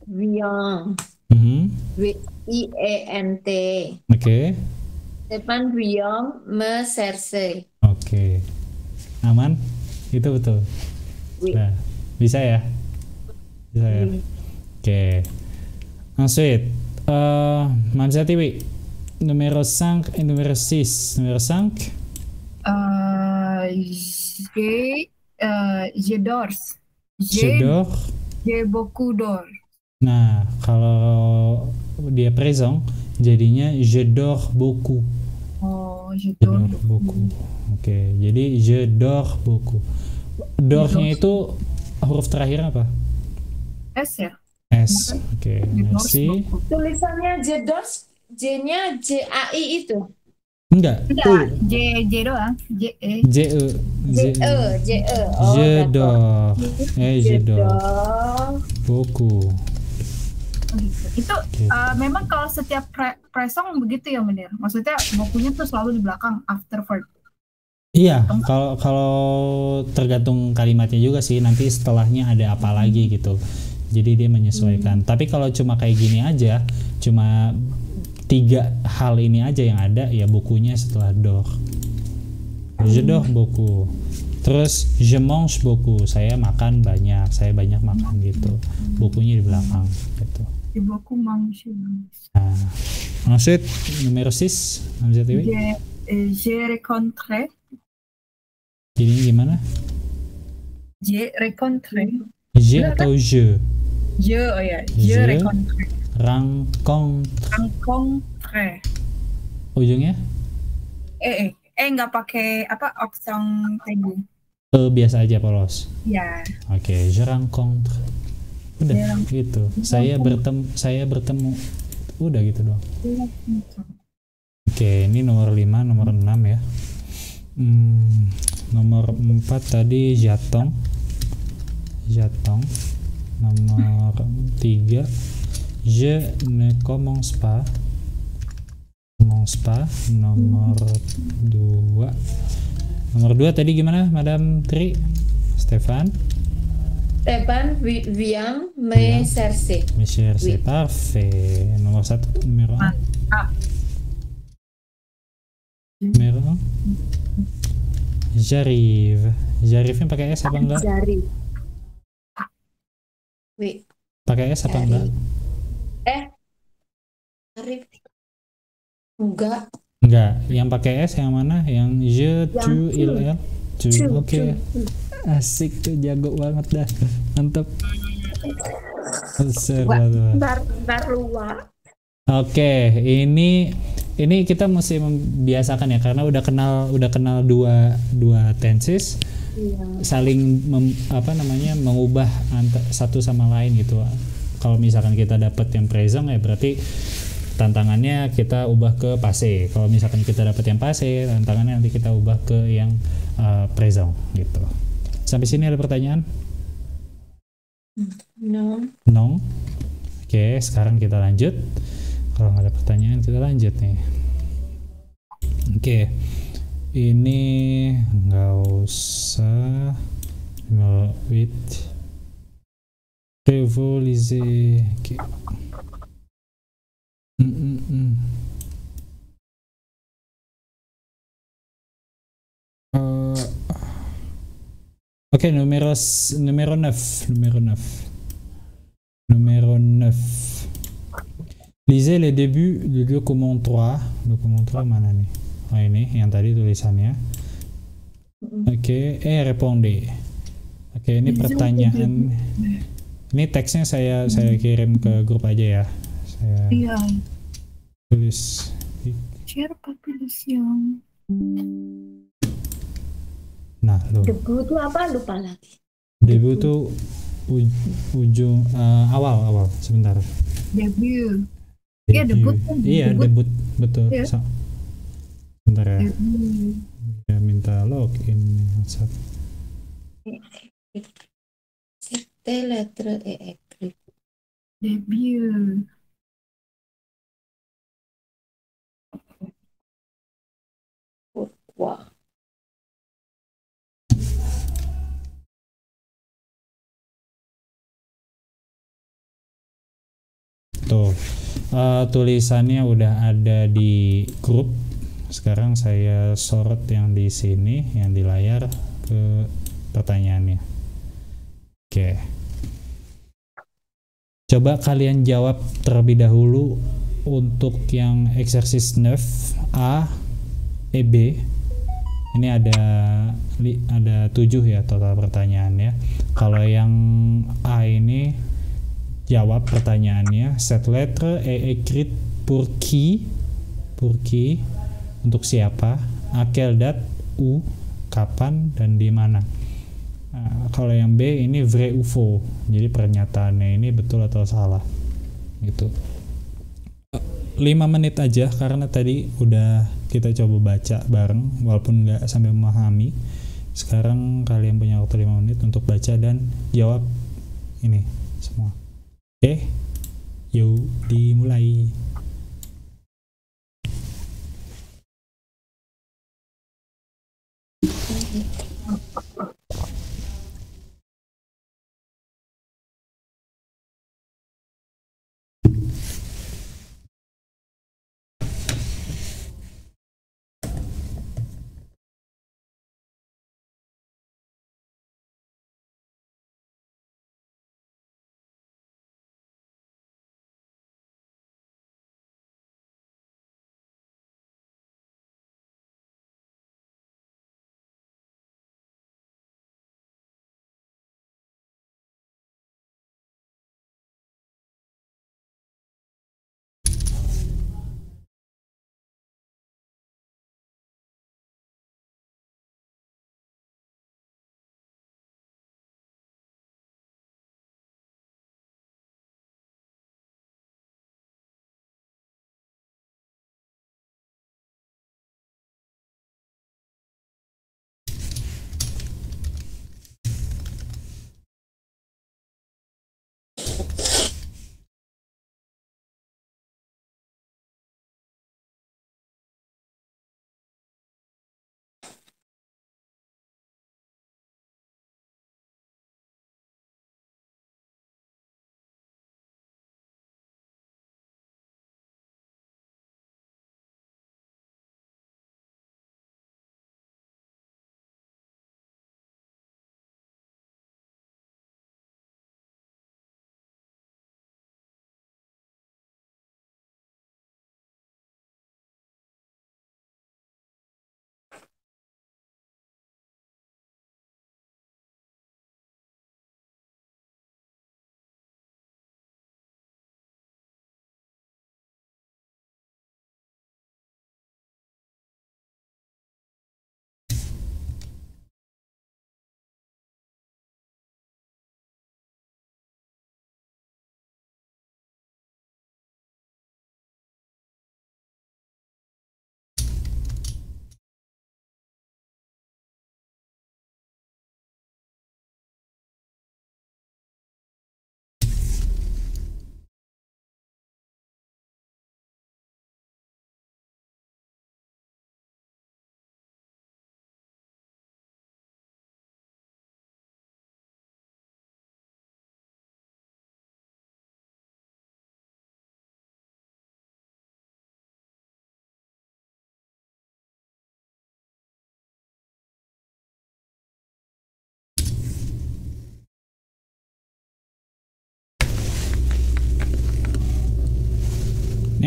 Riang. Mhm. WIENT. Oke. Stepan Riang me cherche. Oke. Aman? Itu betul. Oui. Nah, bisa ya? Bisa ya? Oui. Oke. Ensuite, Mamsa TV. Numero 5 et numero 6. Numero 5. J'adore. J'adore. J'ai beaucoup d'or. Nah, kalau dia présent, jadinya je dors beaucoup. Oh, Je j'adore. dors beaucoup. Oke, jadi je dors beaucoup. Dornya itu huruf terakhir apa? S ya? S. Oke, merci. Tulisannya Jedos, J-nya JAI itu. Enggak. Enggak, J doang. J-E. J-E. J-E. Oh, Je d'accord. dors. Je dors Jedor. beaucoup. Itu memang kalau setiap presong begitu ya Menir. Maksudnya bukunya tuh selalu di belakang after verb. Iya, kalau tergantung kalimatnya juga sih. Nanti setelahnya ada apa lagi gitu. Jadi dia menyesuaikan. Tapi kalau cuma kayak gini aja, cuma 3 hal ini aja yang ada, ya bukunya setelah dors. Je dors beaucoup. Terus je mange beaucoup. Saya makan banyak. Saya banyak makan gitu. Bukunya di belakang gitu. J'ai beaucoup mangé. Nah, ensuite numéro 6, Hamzah Tiwi. J'ai rencontré. Jadi gimana? J'ai rencontré. Je atau je? Je, oh ya. Je. Je rencontré. Rencontré. Ujungnya? Nggak pakai apa opsong tegu. Biasa aja polos. Ya. Oke, je rencontre. Udah gitu. Saya bertemu. Udah gitu doang. Oke, ini nomor 5, nomor 6 ya. Nomor 4 tadi jatong. Nomor 3 je ne commence pas. Nomor 2 tadi gimana Madam Tri? Stepan Viang me cherche. Monsieur, c'est Oui. parfait. Nomor 1, numéro 1. Numéro 1. J'arrive-nya pakai S apa enggak? Jari. Oui. Pakai S apa enggak? Arif. Enggak. Enggak. Yang pakai S yang mana? Yang je, tu, il, el? Tu. Oke. Asik tuh, jago banget dah. Mantap. Ntar luar. Oke, ini kita mesti membiasakan ya, karena udah kenal dua tenses. Iya. Saling mengubah satu sama lain gitu. Kalau misalkan kita dapat yang present ya berarti tantangannya kita ubah ke passé. Kalau misalkan kita dapat yang passé, tantangannya nanti kita ubah ke yang present gitu. Sampai sini ada pertanyaan? No. No. Oke, sekarang kita lanjut. Kalau nggak ada pertanyaan kita lanjut nih. Oke. Ini nggak usah. Wait. Prévost, lisez. Ok. Hmm, hmm, hmm. Euh, Ok, numéro 9. Numéro 9. Lisez les débuts du document 3. Document 3 mana nih? Oh ini yang tadi tulisannya. Oke, répondez. Oke, ini pertanyaan. Ini teksnya saya kirim ke grup aja ya. Saya Iya, tulis. share population. Nah, lo. Debu itu apa? Lupa lagi. Debut tuh ujung awal sebentar. Debut. Iya, debut kan? Iya, Debut. debut betul. Iya. Sebentar ya. Debut. Ya minta login WhatsApp. C'était lettre et écrit. Debut. Pourquoi? Tuh, tulisannya udah ada di grup. Sekarang saya sorot yang di sini, yang di layar ke pertanyaannya. Oke. Coba kalian jawab terlebih dahulu untuk yang exercise 9 A, B. Ini ada 7 ya total pertanyaannya. Kalau yang A ini jawab pertanyaannya. Cette lettre est écrite pour qui? Pour qui? Untuk siapa? À quelle date? Où? Kapan dan di mana? Kalau yang B ini vrai ou faux. Jadi pernyataannya ini betul atau salah. Gitu. 5 menit aja karena tadi udah kita coba baca bareng walaupun nggak sampai memahami. Sekarang kalian punya waktu 5 menit untuk baca dan jawab ini semua. Oke, yuk dimulai.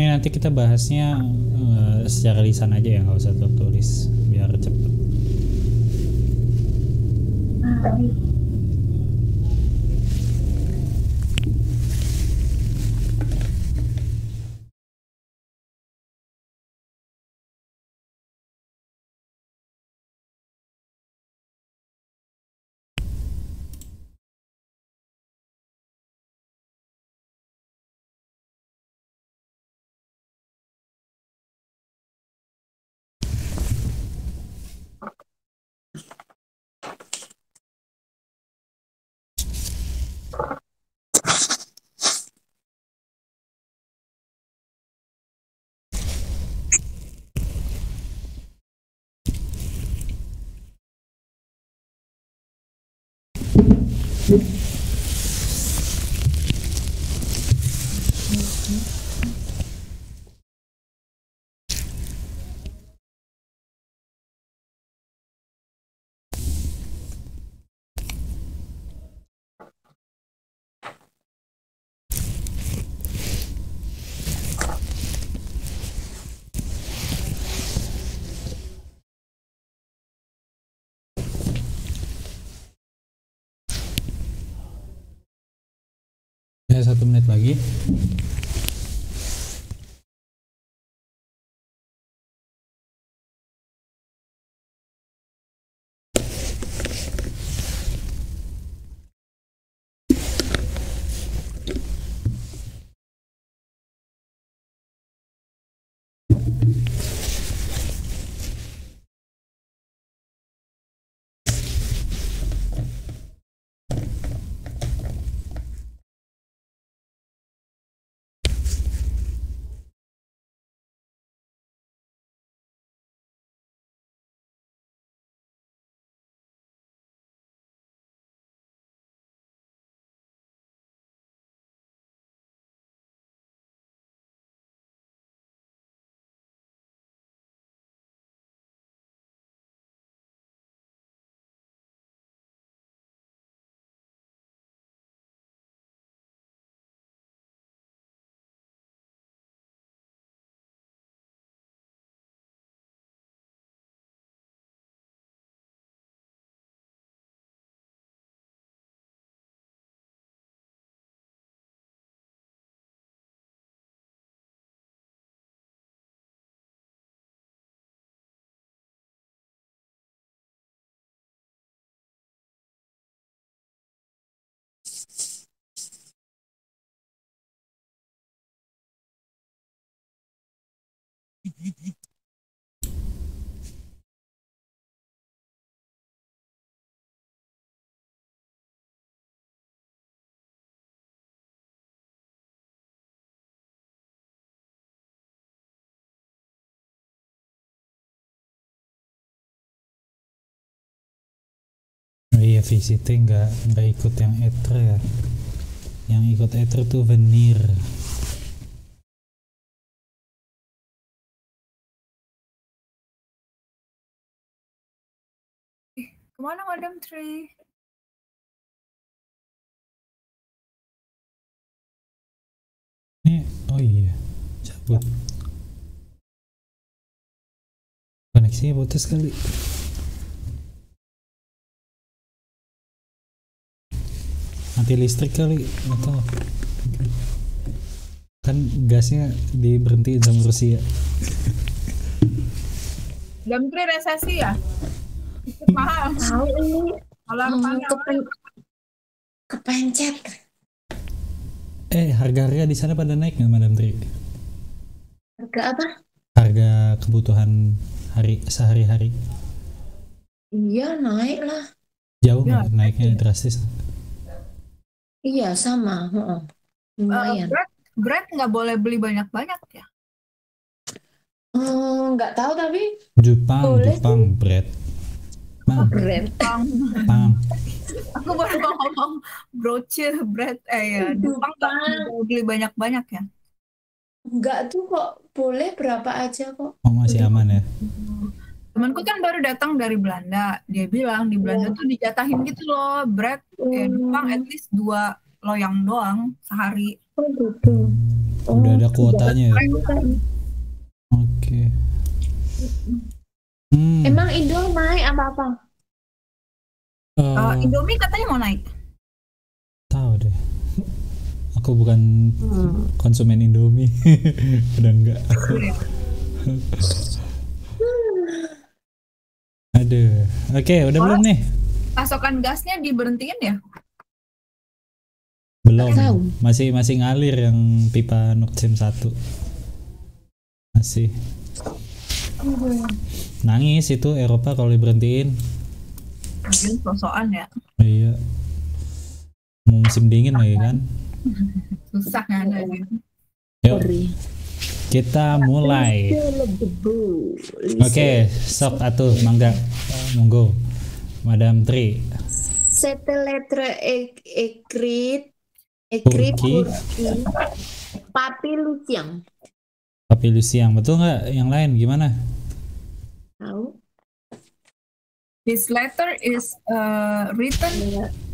Ini nanti kita bahasnya secara lisan aja ya, nggak usah tertulis biar cepet. Ya, 1 menit lagi. Oh iya, visitnya nggak ikut yang etre ya. Yang ikut etre tuh Venir. Kemana Madam Tri? Ini, oh iya, cabut. Koneksinya putus kali. Mati listrik kali, atau kan gasnya diberhentiin sama Rusia. Madam Tri resesi ya? Mahal. Tahu ini Kalau kepencet. Harga-harga di sana pada naik nggak, Madam Tri? Harga apa? Harga kebutuhan sehari-hari. Iya, naik lah. Jauh Ya, nggak naiknya drastis? Iya, sama. Lumayan. bread nggak boleh beli banyak-banyak ya? Nggak tahu tapi Jepang, boleh bread. brand. Pang. Aku baru mau ngomong brooche bread ya. Jepang nggak boleh beli banyak-banyak ya? Enggak tuh kok, boleh berapa aja kok. Oh, masih aman ya? Temanku kan baru datang dari Belanda. Dia bilang di Belanda tuh dijatahin gitu loh bread. Jepang at least 2 loyang doang sehari. Oh gitu. Udah ada kuotanya ya. Bukan. Oke. Emang Indo naik apa-apa? Indomie katanya mau naik. Tahu deh. Aku bukan konsumen Indomie. Udah enggak. Aduh. Oke, udah belum nih? Pasokan gasnya diberhentiin ya? Belum. Tahu. Masih ngalir yang pipa Nord Stream 1. Masih. Nangis itu Eropa kalau diberhentiin. Mungkin sosokan ya. Iya. Mau musim dingin lagi kan? Susah kan lagi. Yuk, kita mulai. Oke, sok atuh, mangga. Monggo. Madame Tri. Cette lettre écrite Turki. Papi Lucian. Papi Lucian, betul nggak? Yang lain gimana? Tahu? This letter is written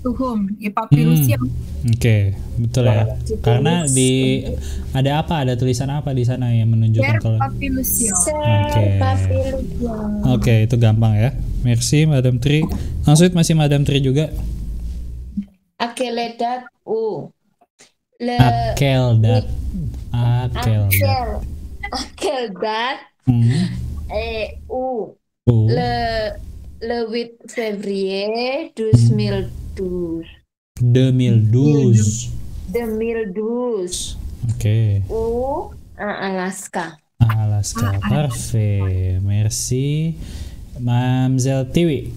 to whom? Ya, Papi Lucian. Oke, betul ya. Karena ada apa? Ada tulisan apa di sana yang menunjukkan Cher kalau? Papi Lucian. Oke. Papi Lucian. Oke, itu gampang ya. Merci Madame Tri. Langsung masih Madame Tri juga. Akeledat U. Akeldat. Akeldat U. Le 8 février 2012. 2012. 2012. Oke. U. Alaska. Alaska, parfait. Merci. Mamzelle Tiwi.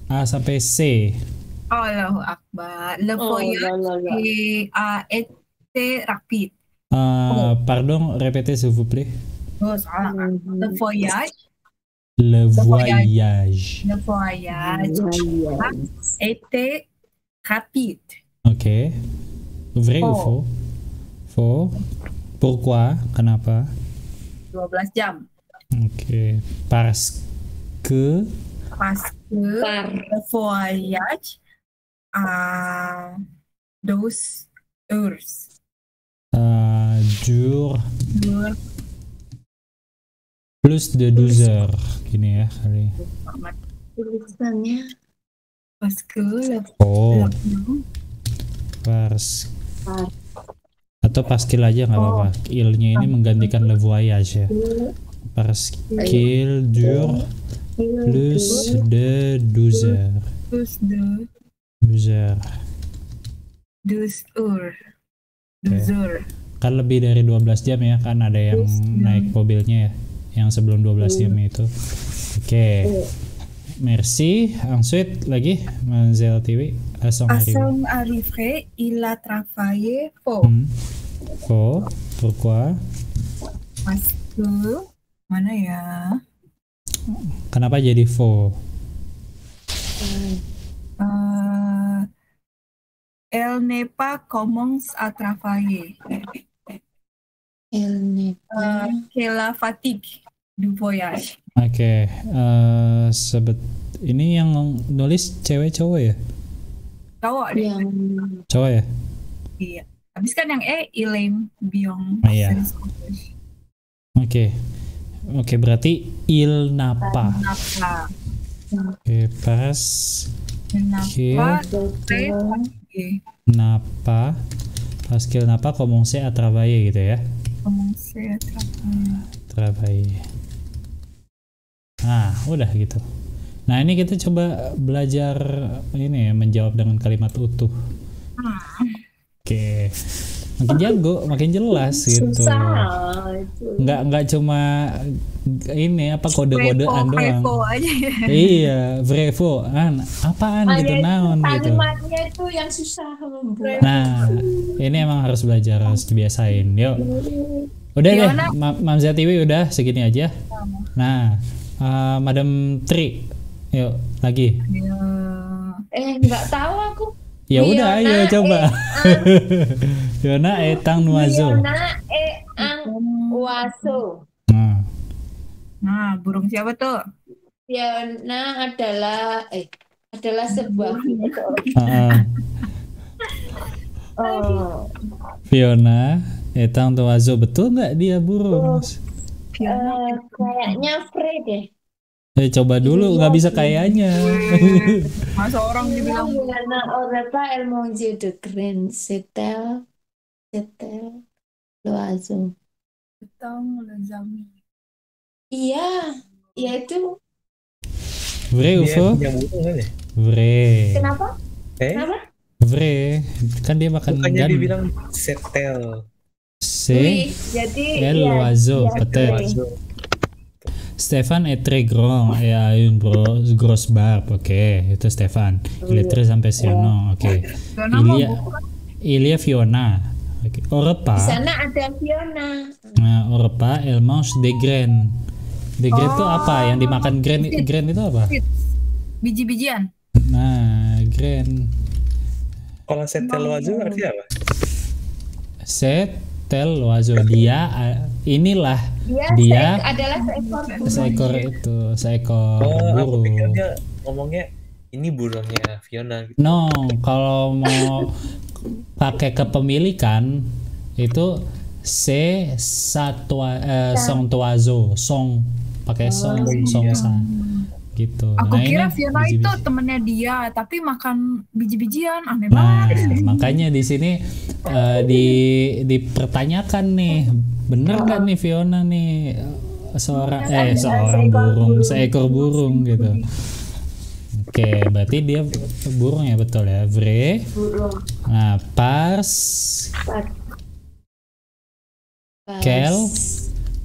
A sampai C. Allahu Akbar. Le voyage été rapide. Pardon, répétez s'il vous plaît. Oh, salah. Le voyage. Le voyage. Le voyage était rapide. Ok. Vrai ou faux? Faux. Pourquoi? Kenapa? 12 jam. Ok. Parce que Le voyage à 12 heures. Dure plus de 12 heures. Gini ya kali. Tulisannya Parce que le Oh, atau paskil aja nggak apa-apa. Il-nya ini menggantikan le voyage ya. Parce qu'il dure plus de 12 heures. plus de 12 heures. 12 heures. 12 heures. Kan lebih dari 12 jam ya, kan ada yang naik mobilnya ya, yang sebelum 12 jam itu. Oke. Merci. Ensuite lagi Mademoiselle Tiwi. À son arrivée, il a travaillé fort. Faux. Pourquoi? Parce que mana ya? Kenapa jadi faux? Elle n'est pas commence à travailler. Qu'elle a fatigue du voyage. Oke. Ini yang nulis cewek cowok ya? Cowok deh. Cowok ya? Iya. Habis kan yang Elaine Biong. Iya. Oke. Oke, berarti il napa. Oke, pas napa. Pasquil napa commencer à travailler gitu ya. Commencer à travailler. Nah, udah gitu. Nah, ini kita coba belajar ini ya, menjawab dengan kalimat utuh. Oke. Makin jago, makin jelas gitu. Nggak cuma ini apa kode-kodean doang. Aja ya. Iya, vrai faux. Apaan gitu, naon gitu. Kalimatnya itu yang susah membuat. Nah, ini emang harus belajar, harus dibiasain. Yuk. Udah deh, Mamzelle Tiwi udah segini aja. Nah, Madame Tri, yuk lagi. Nggak tahu aku. Ya udah, ayo coba. Fiona etang nuazo. Fiona etang nuazo. Nah, burung siapa tuh? Fiona adalah sebuah Fiona est un oiseau. Betul nggak dia burung? Kayaknya Frey deh. Coba dulu, nggak bisa kayaknya. Masa orang dibilang Fiona aurait pas elle mange de graines. C'est-elle l'oiseau. Betang lezami. Iya, ya itu. Vrai ou Dia faux? punya burung kan ya? Vrai. Kenapa? Kenapa? Vrai. Kan dia makan Bukannya gan. dibilang setel. C'est Jadi El iya, oiseau, iya, peut-être. Frey. Stéphane est très grand et a une grosse barbe. Ok, itu Stéphane. Il est très impressionnant. Ok. Fiona mah Il y a, bukan. il y a Fiona. Ok. Au Di repas, sana ada Fiona. au repas, elle mange des graines. Des graines itu apa? Yang dimakan grain itu apa? Biji-bijian. Nah, grain. Kalau setel oiseau artinya apa? C'est tel oiseau. Dia inilah Dia dia adalah seekor burung. seekor Aku burung. pikirnya ngomongnya ini burungnya Fiona gitu. No, kalau mau pakai kepemilikan itu son oiseau, song pakai song sa gitu. Aku Nah, kira ini Fiona itu biji-biji. temennya dia, tapi makan biji-bijian, aneh Nah, banget. makanya di sini dipertanyakan nih, bener nggak nih Fiona nih seorang burung, seekor burung gitu. Oke, berarti dia burung ya, betul ya, vrai. Burung. Nah, Kel,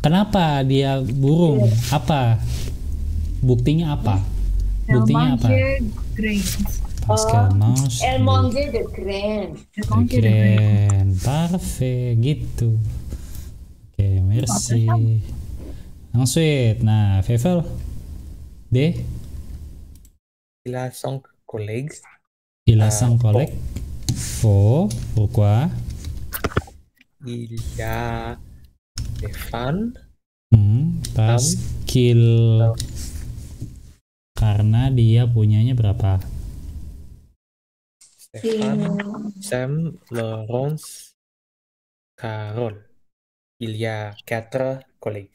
kenapa dia burung? Apa? Buktinya apa? Buktinya apa? Parce qu'elle mange Elle mange de graines. des graines. Parfait, gitu. Oke, merci. Ensuite, nah, Fevel, D, Il a 5 collègues. il a 5 collègues. Faux, pourquoi? Il y a des fans. Parce qu'il karena dia punyanya berapa? Stéphane, Sam, Laurence, Carole. Il y a 4 collègues.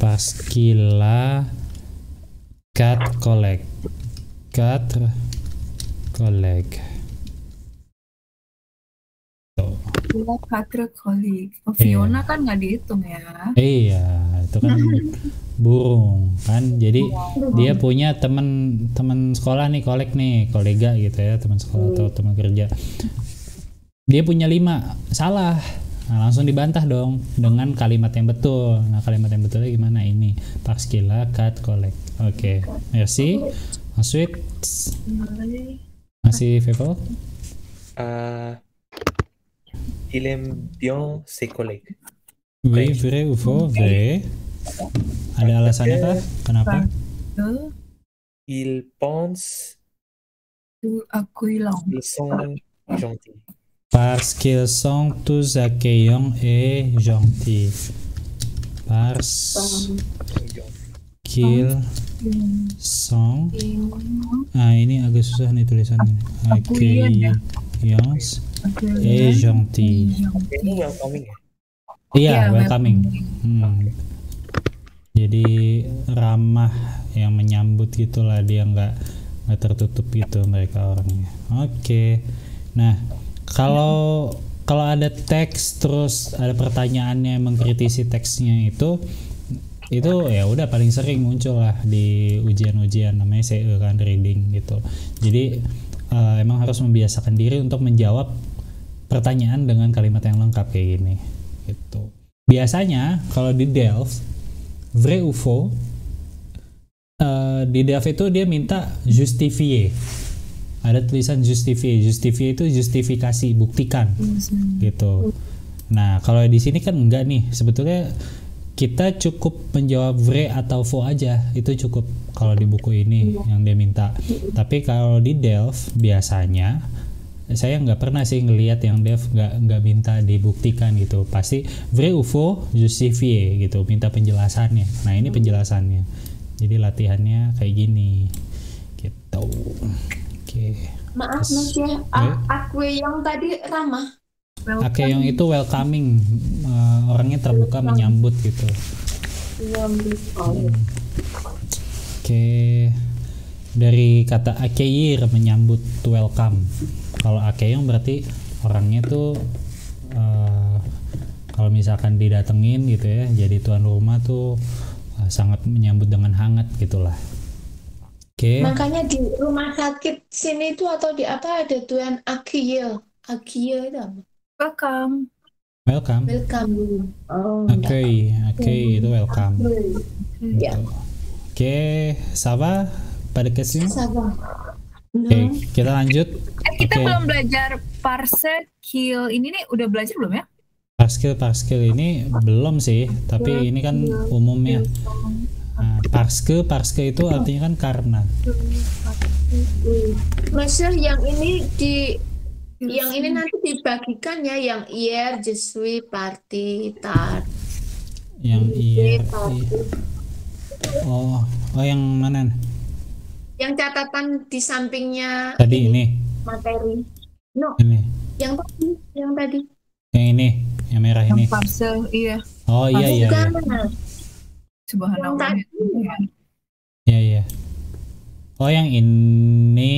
Parce qu'il a 4 collègues. 4 collègues. Tuh. Dia Katra kolik. Oh, Fiona kan nggak dihitung ya. Iya, itu kan burung kan. Jadi dia punya teman sekolah nih, kolega gitu ya, teman sekolah atau teman kerja. Dia punya 5, salah. Nah, langsung dibantah dong dengan kalimat yang betul. Nah, kalimat yang betulnya gimana ini? Parce qu'il a 4 collègues. Oke, merci. Ensuite, masih Fevel? Il aime bien ses collègues. Oui, vrai ou faux? Vrai. Ada alasannya kah? Kenapa? Tuh, Il pense aku hilang. qu'ils sont gentils. Parce qu'ils sont tous accueillants et gentils. Parce qu'ils sont, ini agak susah nih tulisannya. Accueillants et gentils. Ini welcoming ya? Iya, Iya, welcoming. Jadi ramah, yang menyambut gitulah, dia nggak tertutup gitu mereka orangnya. Oke. Nah, kalau ada teks terus ada pertanyaannya yang mengkritisi teksnya itu ya udah paling sering muncul lah di ujian-ujian, namanya CE kan, reading gitu. Jadi emang harus membiasakan diri untuk menjawab pertanyaan dengan kalimat yang lengkap kayak gini gitu. Biasanya kalau di Delft, vrai ou faux, di Delft itu dia minta justifier. Ada tulisan justifier itu justifikasi, buktikan gitu. Nah, kalau di sini kan enggak nih, sebetulnya kita cukup menjawab vrai atau faux aja, itu cukup kalau di buku ini yang dia minta. Tapi kalau di Delft biasanya saya nggak pernah sih ngelihat yang Delft nggak minta dibuktikan gitu. Pasti vrai ou faux, justifier gitu, minta penjelasannya. Nah, ini penjelasannya. Jadi latihannya kayak gini gitu. Oke. Maaf Mas ya, aku yang tadi ramah. Akeong itu welcoming, orangnya terbuka menyambut gitu. Oke, dari kata akeyir menyambut welcome. Kalau akeong berarti orangnya tuh kalau misalkan didatengin gitu ya, jadi tuan rumah tuh sangat menyambut dengan hangat gitulah. Oke. Makanya di rumah sakit sini tuh atau di apa ada tuan Akia itu apa? Welcome. Welcome. Welcome. Oh, Oke, itu welcome. Ya. Oke, Sava pada kesini. Sabar. Oke, kita lanjut. Kita Oke. belum belajar parse kill ini nih, udah belajar belum ya? Parskill ini belum sih, tapi ini kan umumnya. Nah, parske itu artinya kan karena. Maksudnya yang ini nanti dibagikan ya, yang hier, je suis, parti, tard. Yang iya. Oh, yang mana? Yang catatan di sampingnya Tadi ini. materi. No, Ini. yang tadi. Yang ini, yang merah ini. Yang parse, iya. Oh iya. Bukan. Subhanallah. Iya. Oh yang ini.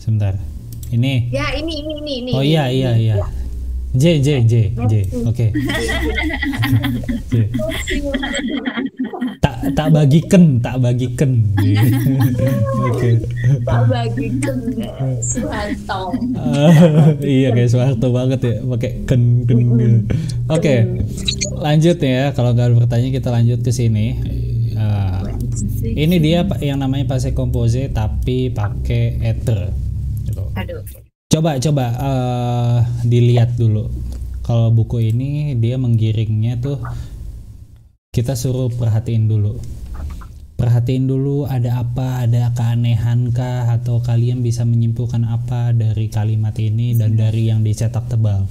Sebentar. Ini. Ya, ini. Oh iya. J. Oke. J. Tak bagikan. Oke. Tak bagikan Soeharto. Iya kayak Soeharto banget ya, pakai ken gitu. Oke. Lanjut ya, kalau nggak ada pertanyaan kita lanjut ke sini. Ini dia yang namanya passé composé tapi pakai être. Gitu. Aduh. Coba dilihat dulu. Kalau buku ini dia menggiringnya tuh kita suruh perhatiin dulu ada apa, ada keanehan kah, atau kalian bisa menyimpulkan apa dari kalimat ini dan dari yang dicetak tebal.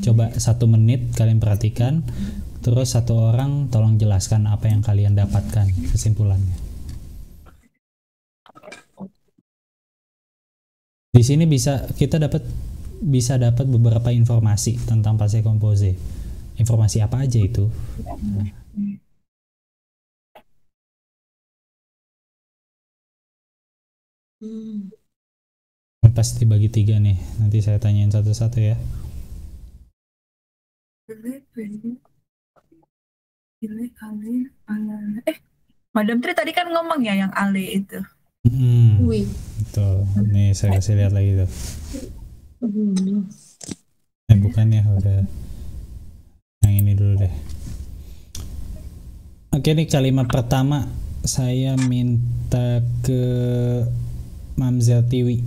Coba 1 menit kalian perhatikan, terus satu orang tolong jelaskan apa yang kalian dapatkan kesimpulannya. Di sini kita bisa dapat beberapa informasi tentang passé composé. Informasi apa aja itu? Pasti dibagi 3 nih. Nanti saya tanyain satu-satu ya. Madam Tri tadi kan ngomong ya yang ale itu. Wih. Tuh, nih saya kasih lihat lagi tuh. Bukan ya, udah. Yang ini dulu deh. Oke, nih kalimat pertama saya minta ke Mamzel Tiwi.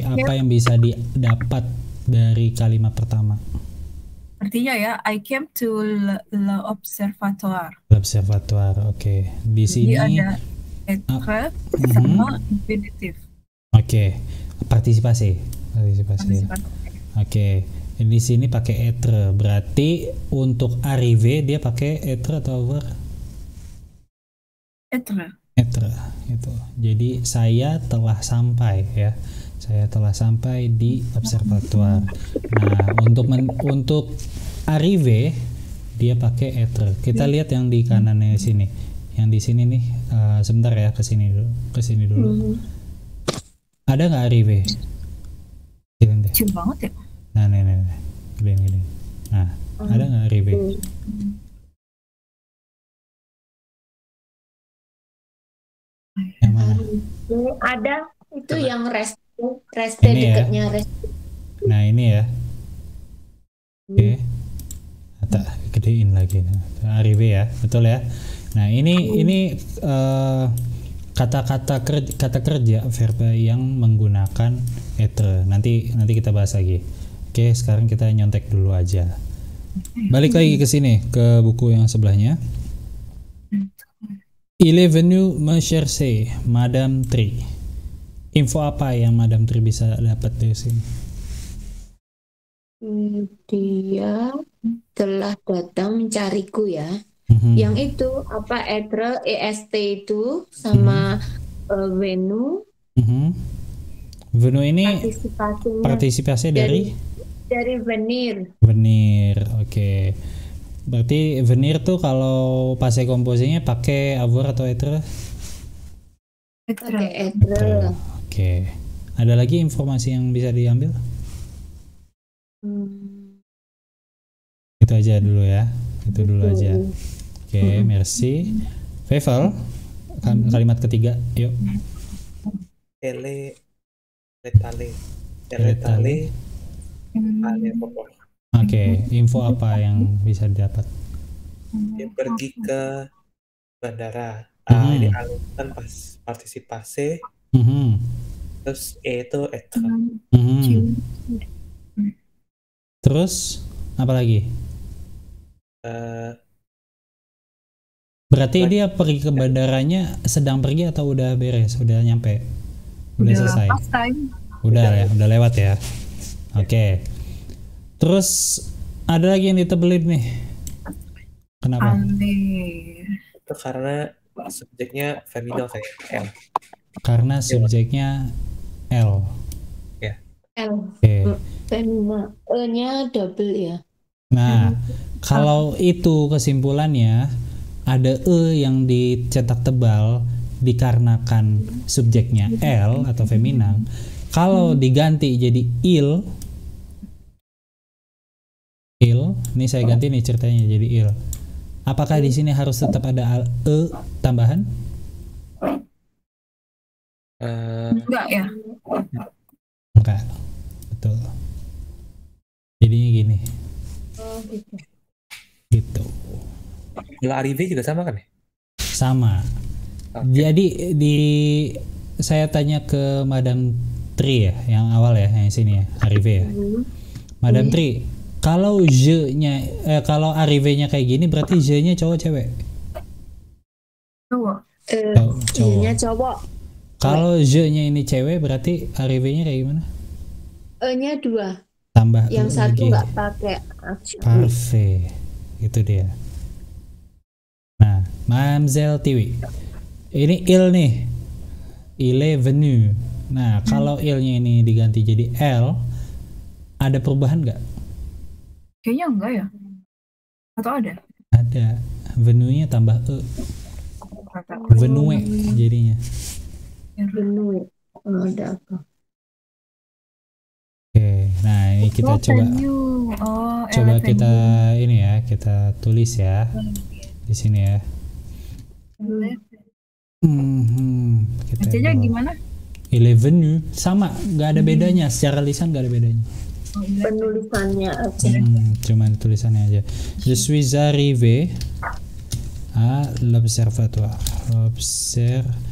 Apa yang bisa didapat dari kalimat pertama? Artinya ya, I came to l'observatoire. L'observatoire, oke. Di sini ada être sama infinitif. Oke. Partisipasi. Oke. Di sini pakai être. Berarti untuk arriver dia pakai être atau avoir? Être itu. Jadi saya telah sampai ya. Saya telah sampai di observatoire. Nah, untuk arriver dia pakai être. Kita lihat yang di kanannya sini. Yang di sini nih, sebentar ya, ke sini dulu. Ada nggak arriver? Kecil banget ya. Nah, gini. Nah, ada nggak arriver? Yang mana? Ada itu yang rest Ini ya. dekatnya rest. Nah, ini ya. Oke. Tak gedein lagi. Arrive ya, betul ya. Nah, ini kata kerja verba yang menggunakan être. Nanti kita bahas lagi. Oke, sekarang kita nyontek dulu aja. Balik lagi ke sini, ke buku yang sebelahnya. Il est venu me chercher, Madame Tri. Info apa yang Madame Tri bisa dapat dari sini? Dia telah datang mencariku ya. Yang itu apa être est itu sama venu. Venue ini Partisipasinya partisipasi dari dari venir. venir. Oke. Berarti venir tuh kalau passé composé-nya pakai avoir atau être? Pakai Être. etre. Oke. Ada lagi informasi yang bisa diambil? Itu aja dulu ya. Itu dulu aja. Oke, merci. Feival, kalimat ketiga, yuk. Ele, letale, letale, ale pokok. Oke, info apa yang bisa didapat? Dia pergi ke bandara. Hmm. Ini ale kan pas partisipasi, Mhm. terus E itu etre. Mhm. Terus apa lagi? Berarti dia pergi ke bandaranya sedang pergi atau udah beres, udah nyampe, udah selesai, Pas time. udah ya, udah lewat ya. Oke. Terus ada lagi yang ditebelin nih. Kenapa? Ale. Itu karena subjeknya feminine kayak L. Karena subjeknya L. L. Oke. Femina. E-nya double ya. Nah, kalau itu kesimpulannya ada E yang dicetak tebal dikarenakan subjeknya L atau feminan. Kalau diganti jadi il, ini saya ganti nih ceritanya jadi il. Apakah di sini harus tetap ada E tambahan? Enggak ya? Enggak, betul. Jadinya gini, Oh gitu. gitu. Kalau arrivé juga sama kan ya? Sama. Jadi saya tanya ke Madame Tri ya, yang awal ya, yang sini ya, arrivé ya. Madame Tri, kalau je-nya kalau arrivé-nya kayak gini berarti je-nya cowok cewek? Cowok. Cowok. I-nya cowok. Kalau je-nya ini cewek berarti arrivé-nya kayak gimana? E-nya 2. Tambah Yang E satu lagi. nggak pakai action. Parfait. Itu dia. Nah, Mademoiselle Tiwi. Ini il nih. Il est venu. Nah, kalau il-nya ini diganti jadi L, ada perubahan nggak? Kayaknya enggak ya? Atau ada? Ada. Venue-nya tambah E. Venue jadinya. Venue. Oh, ada apa? Oke, nah ini kita coba venue. Oh, coba ele kita ini ya, kita tulis ya di sini ya. venue. Kita Bacanya bawa. gimana? Il est venu sama, nggak ada bedanya secara lisan, nggak ada bedanya. Oh, ele. Penulisannya aja. Cuman tulisannya aja. Je suis arrivé à l'observatoire. Observatoire.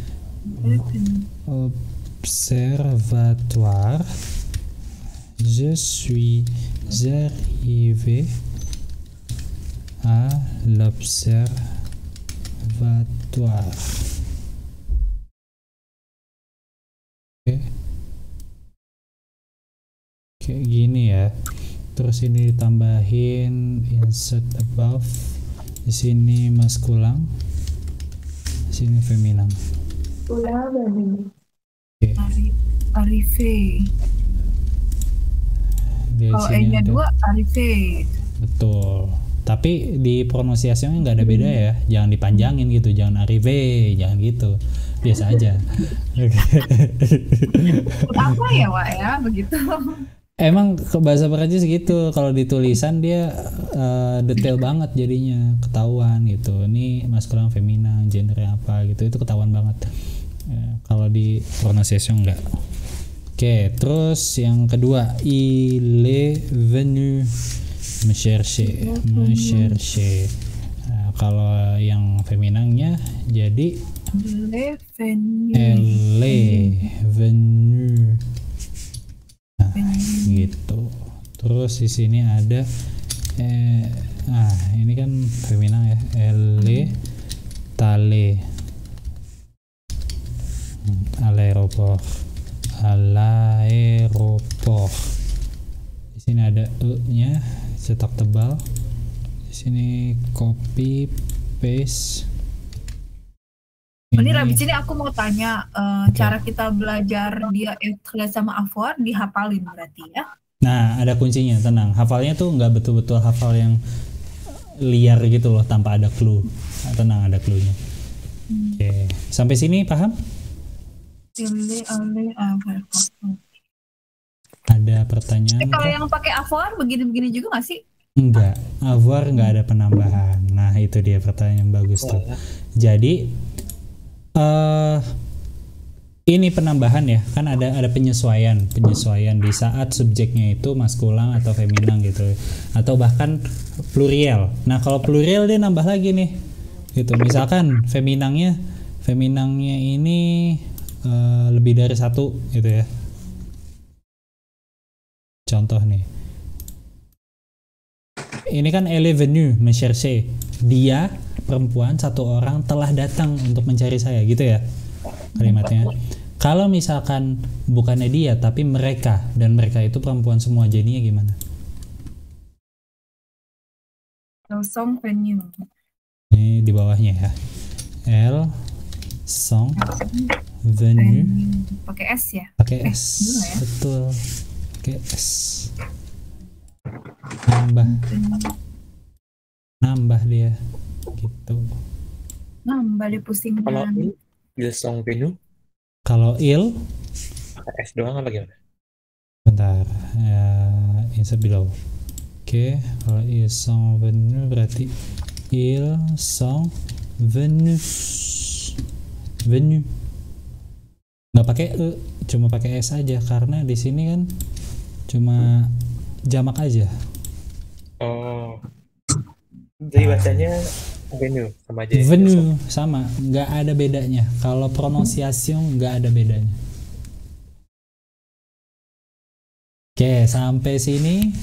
Je suis arrivé à l'observatoire. Oke. Kayak gini ya. Terus ini ditambahin insert above. Di sini maskulang. Di sini feminan. Ulah venue. Oke. Arrivé. Di Kalau sini E-nya ada. 2, arrivé. Betul. Tapi di pronunciasinya nggak ada beda ya. Jangan dipanjangin gitu. Jangan arrivé. Jangan gitu. Biasa aja. Apa ya, Wak ya? Begitu. Emang ke bahasa Perancis gitu. Kalau di tulisan dia detail banget jadinya. Ketahuan gitu. Ini maskulan, feminan, gendernya apa gitu. Itu ketahuan banget. Kalau di pronunciation enggak. Oke, terus yang kedua, il est venu me chercher. Nah, kalau yang feminannya jadi Le venue. elle est venue. Nah, gitu. Terus di sini ada ini kan feminan ya. Elle est allée à l'aéroport. À l'aéroport. Di sini ada E-nya cetak tebal. Di sini copy paste Ini Ini abis ini aku mau tanya Oke. cara kita belajar dia être sama avoir dihafalin berarti ya. Nah, ada kuncinya, tenang. Hafalnya tuh nggak betul-betul hafal yang liar gitu loh, tanpa ada clue. Nah, tenang, ada clue-nya. Oke, sampai sini paham? Pilih oleh avoir. Ada pertanyaan Kalau kah? yang pakai avoir begini-begini juga nggak sih? Enggak, avoir nggak ada penambahan. Nah, itu dia pertanyaan yang bagus tuh. Jadi, ini penambahan ya, kan ada penyesuaian di saat subjeknya itu maskulan atau feminan gitu, atau bahkan plurial. Nah, kalau plurial dia nambah lagi nih, gitu. Misalkan feminangnya ini lebih dari satu, gitu ya. Contoh nih, ini kan elle est venue me chercher. Dia perempuan, satu orang telah datang untuk mencari saya, gitu ya kalimatnya. Kalau misalkan bukannya dia tapi mereka, dan mereka itu perempuan semua, jadinya gimana? Song venue. Ini di bawahnya ya. Elles sont venues Pakai S ya. pakai S. gimana ya? Betul. Pakai S. Nambah dia. Gitu. Nambah deh pusing. Kalau ils sont venus Kalau il, pakai S doang apa gimana? bentar. Insert below. Oke, kalau ils sont venus berarti ils sont venus. Venus. Nggak pakai e, cuma pakai s aja karena di sini kan cuma jamak aja. Oh, jadi bacanya venue sama aja. Venue sama, nggak ada bedanya. Kalau pronunciation nggak ada bedanya. Oke, sampai sini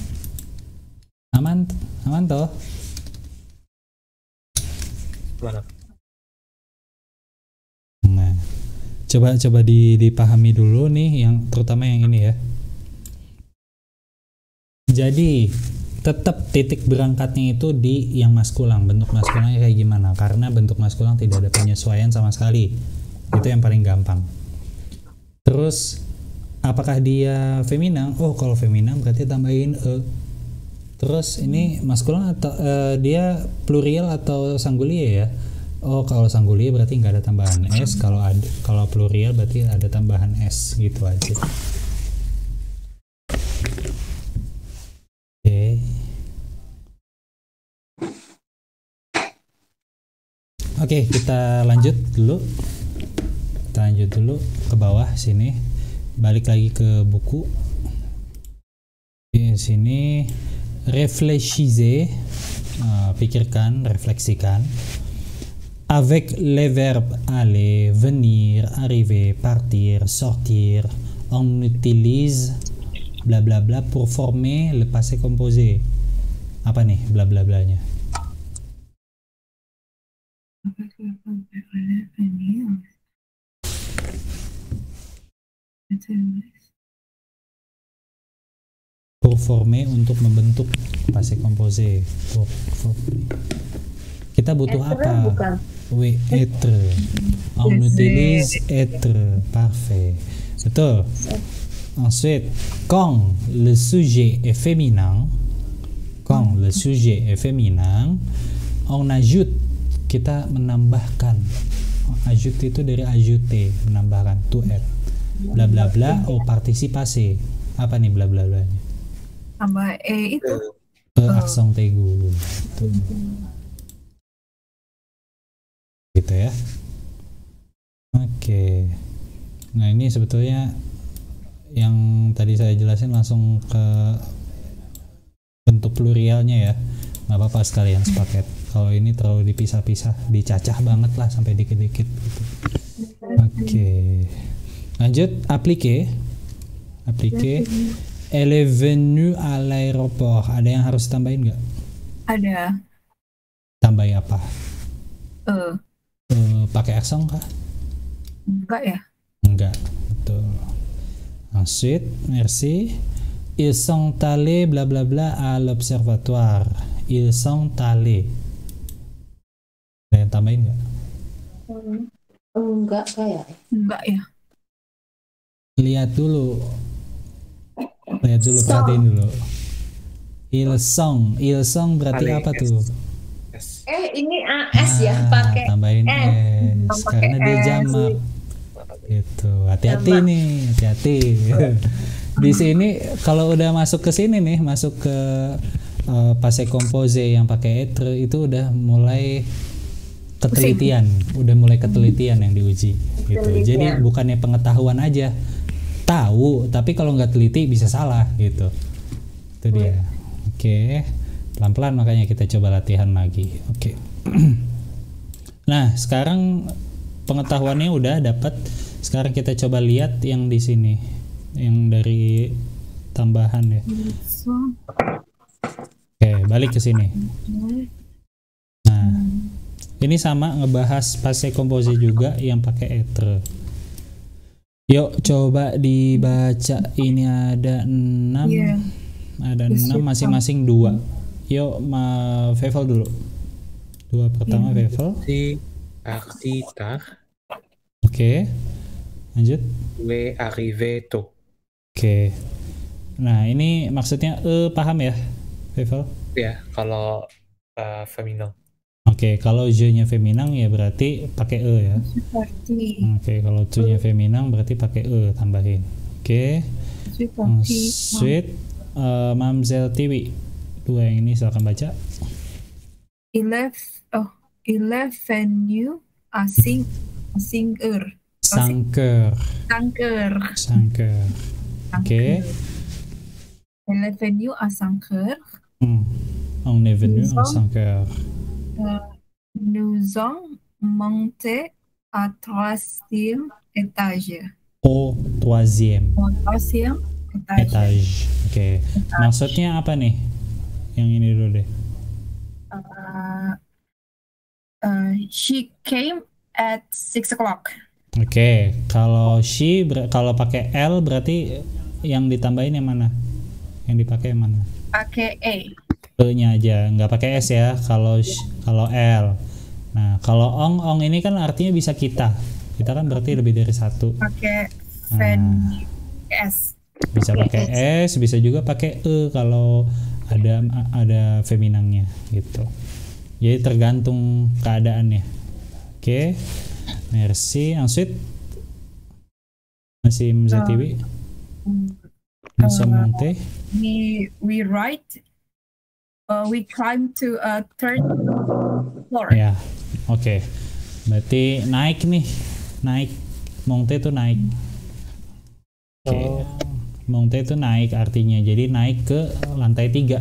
aman toh? Gimana? Nah, coba dipahami dulu nih, yang terutama yang ini ya. Jadi tetap titik berangkatnya itu di yang maskulang. Bentuk maskulannya kayak gimana? Karena bentuk maskulang tidak ada penyesuaian sama sekali. Itu yang paling gampang. Terus apakah dia feminan? Oh, kalau feminan berarti tambahin e. Terus ini maskulan atau dia plurial atau singulier ya? Oh, kalau singulier berarti nggak ada tambahan s. Kalau plurial berarti ada tambahan s, gitu aja. Oke. Oke, kita lanjut dulu. Ke bawah sini. Balik lagi ke buku. Di sini réfléchissez, pikirkan, refleksikan. Avec les verbes aller, venir, arriver, partir, sortir, on utilise blablabla pour former le passé composé. Apa nih blablablanya? Pour former, untuk membentuk passé composé. Pour former. Kita butuh apa? Bukan. Oui, être. On utilise être. Parfait. Betul. Ensuite, quand le sujet est féminin, on ajoute, kita menambahkan. Ajoute itu dari ajouter, menambahkan, to add. Bla bla bla au participe passé. Apa nih bla bla blanya? Tambah itu. Accent aigu. Gitu ya. Oke. Nah, ini sebetulnya yang tadi saya jelasin langsung ke bentuk plurialnya ya. Nggak apa-apa sekalian sepaket. Kalau ini terlalu dipisah-pisah, dicacah banget lah sampai dikit-dikit gitu. Oke. Lanjut, appliquer. Elle est venue à l'aéroport. Ada yang harus tambahin nggak? Ada. Tambahin apa? Pakai accent kah? Enggak ya? Enggak, betul. Ensuite, merci. Ils sont allés blablabla à l'observatoire. Ils sont allés. Ada yang tambahin nggak? Enggak kayak. Enggak ya. Lihat dulu, Song. perhatiin dulu. Ilsong berarti Paling apa S. tuh? S. Ini AS ya, pakai Tambahin S. S karena dia S. jamak. Gitu. Hati-hati Jamak. nih, hati-hati. Di sini kalau udah masuk ke sini nih, masuk ke passé composé yang pakai être itu udah mulai ketelitian, yang diuji gitu. Ketelitian. Jadi bukannya pengetahuan aja, tahu, tapi kalau nggak teliti bisa salah gitu. Itu dia. Oke, pelan-pelan makanya kita coba latihan lagi. Oke. Nah, sekarang pengetahuannya udah dapat. Sekarang kita coba lihat yang di sini, yang dari tambahan ya. So, Oke, balik ke sini. Nah, ini sama ngebahas passé composé juga yang pakai être. Yuk coba dibaca. Ini ada 6. Iya. Ada 6 masing-masing 2. Yuk, Vevel dulu. 2 pertama Vevel. Si arti tard, Oke. Lanjut. we arrivé tôt. Oke. Nah, ini maksudnya paham ya, Vevel? Ya, kalau feminin. Oke, kalau je-nya feminang ya berarti pakai ya. Seperti. Oke, kalau tu-nya feminang berarti pakai tambahin. Oke. Seperti. Ensuite, Mamselle Tiwi. 2 yang ini silakan baca. Il est venu à 5 heures. Sangker. 5 heures. Sangker. Oke. Il est venu à 5 heures. On est venu à 5 heures. Nous sommes montés à 3e étage. Au 3e Au 3e étage. étage. Oke. Maksudnya apa nih? Yang ini dulu deh. She came at 6 o'clock. Oke, kalau she kalau pakai L berarti yang ditambahin yang mana? Yang dipakai yang mana? Pakai A. E-nya aja, nggak pakai S ya. Kalau L. Nah, kalau ong ini kan artinya bisa kita. Kita kan berarti lebih dari satu. Pakai venu S. Bisa pakai S, bisa juga pakai E kalau ada feminangnya gitu. Jadi tergantung keadaannya. Oke. Merci. Ensuite masih Mzatiwi. Nous sommes montés. We write. We climb to a 3rd floor. Ya. Oke. Berarti naik nih. Naik. Monte itu naik. Oke. Monte itu naik artinya. Jadi naik ke lantai 3.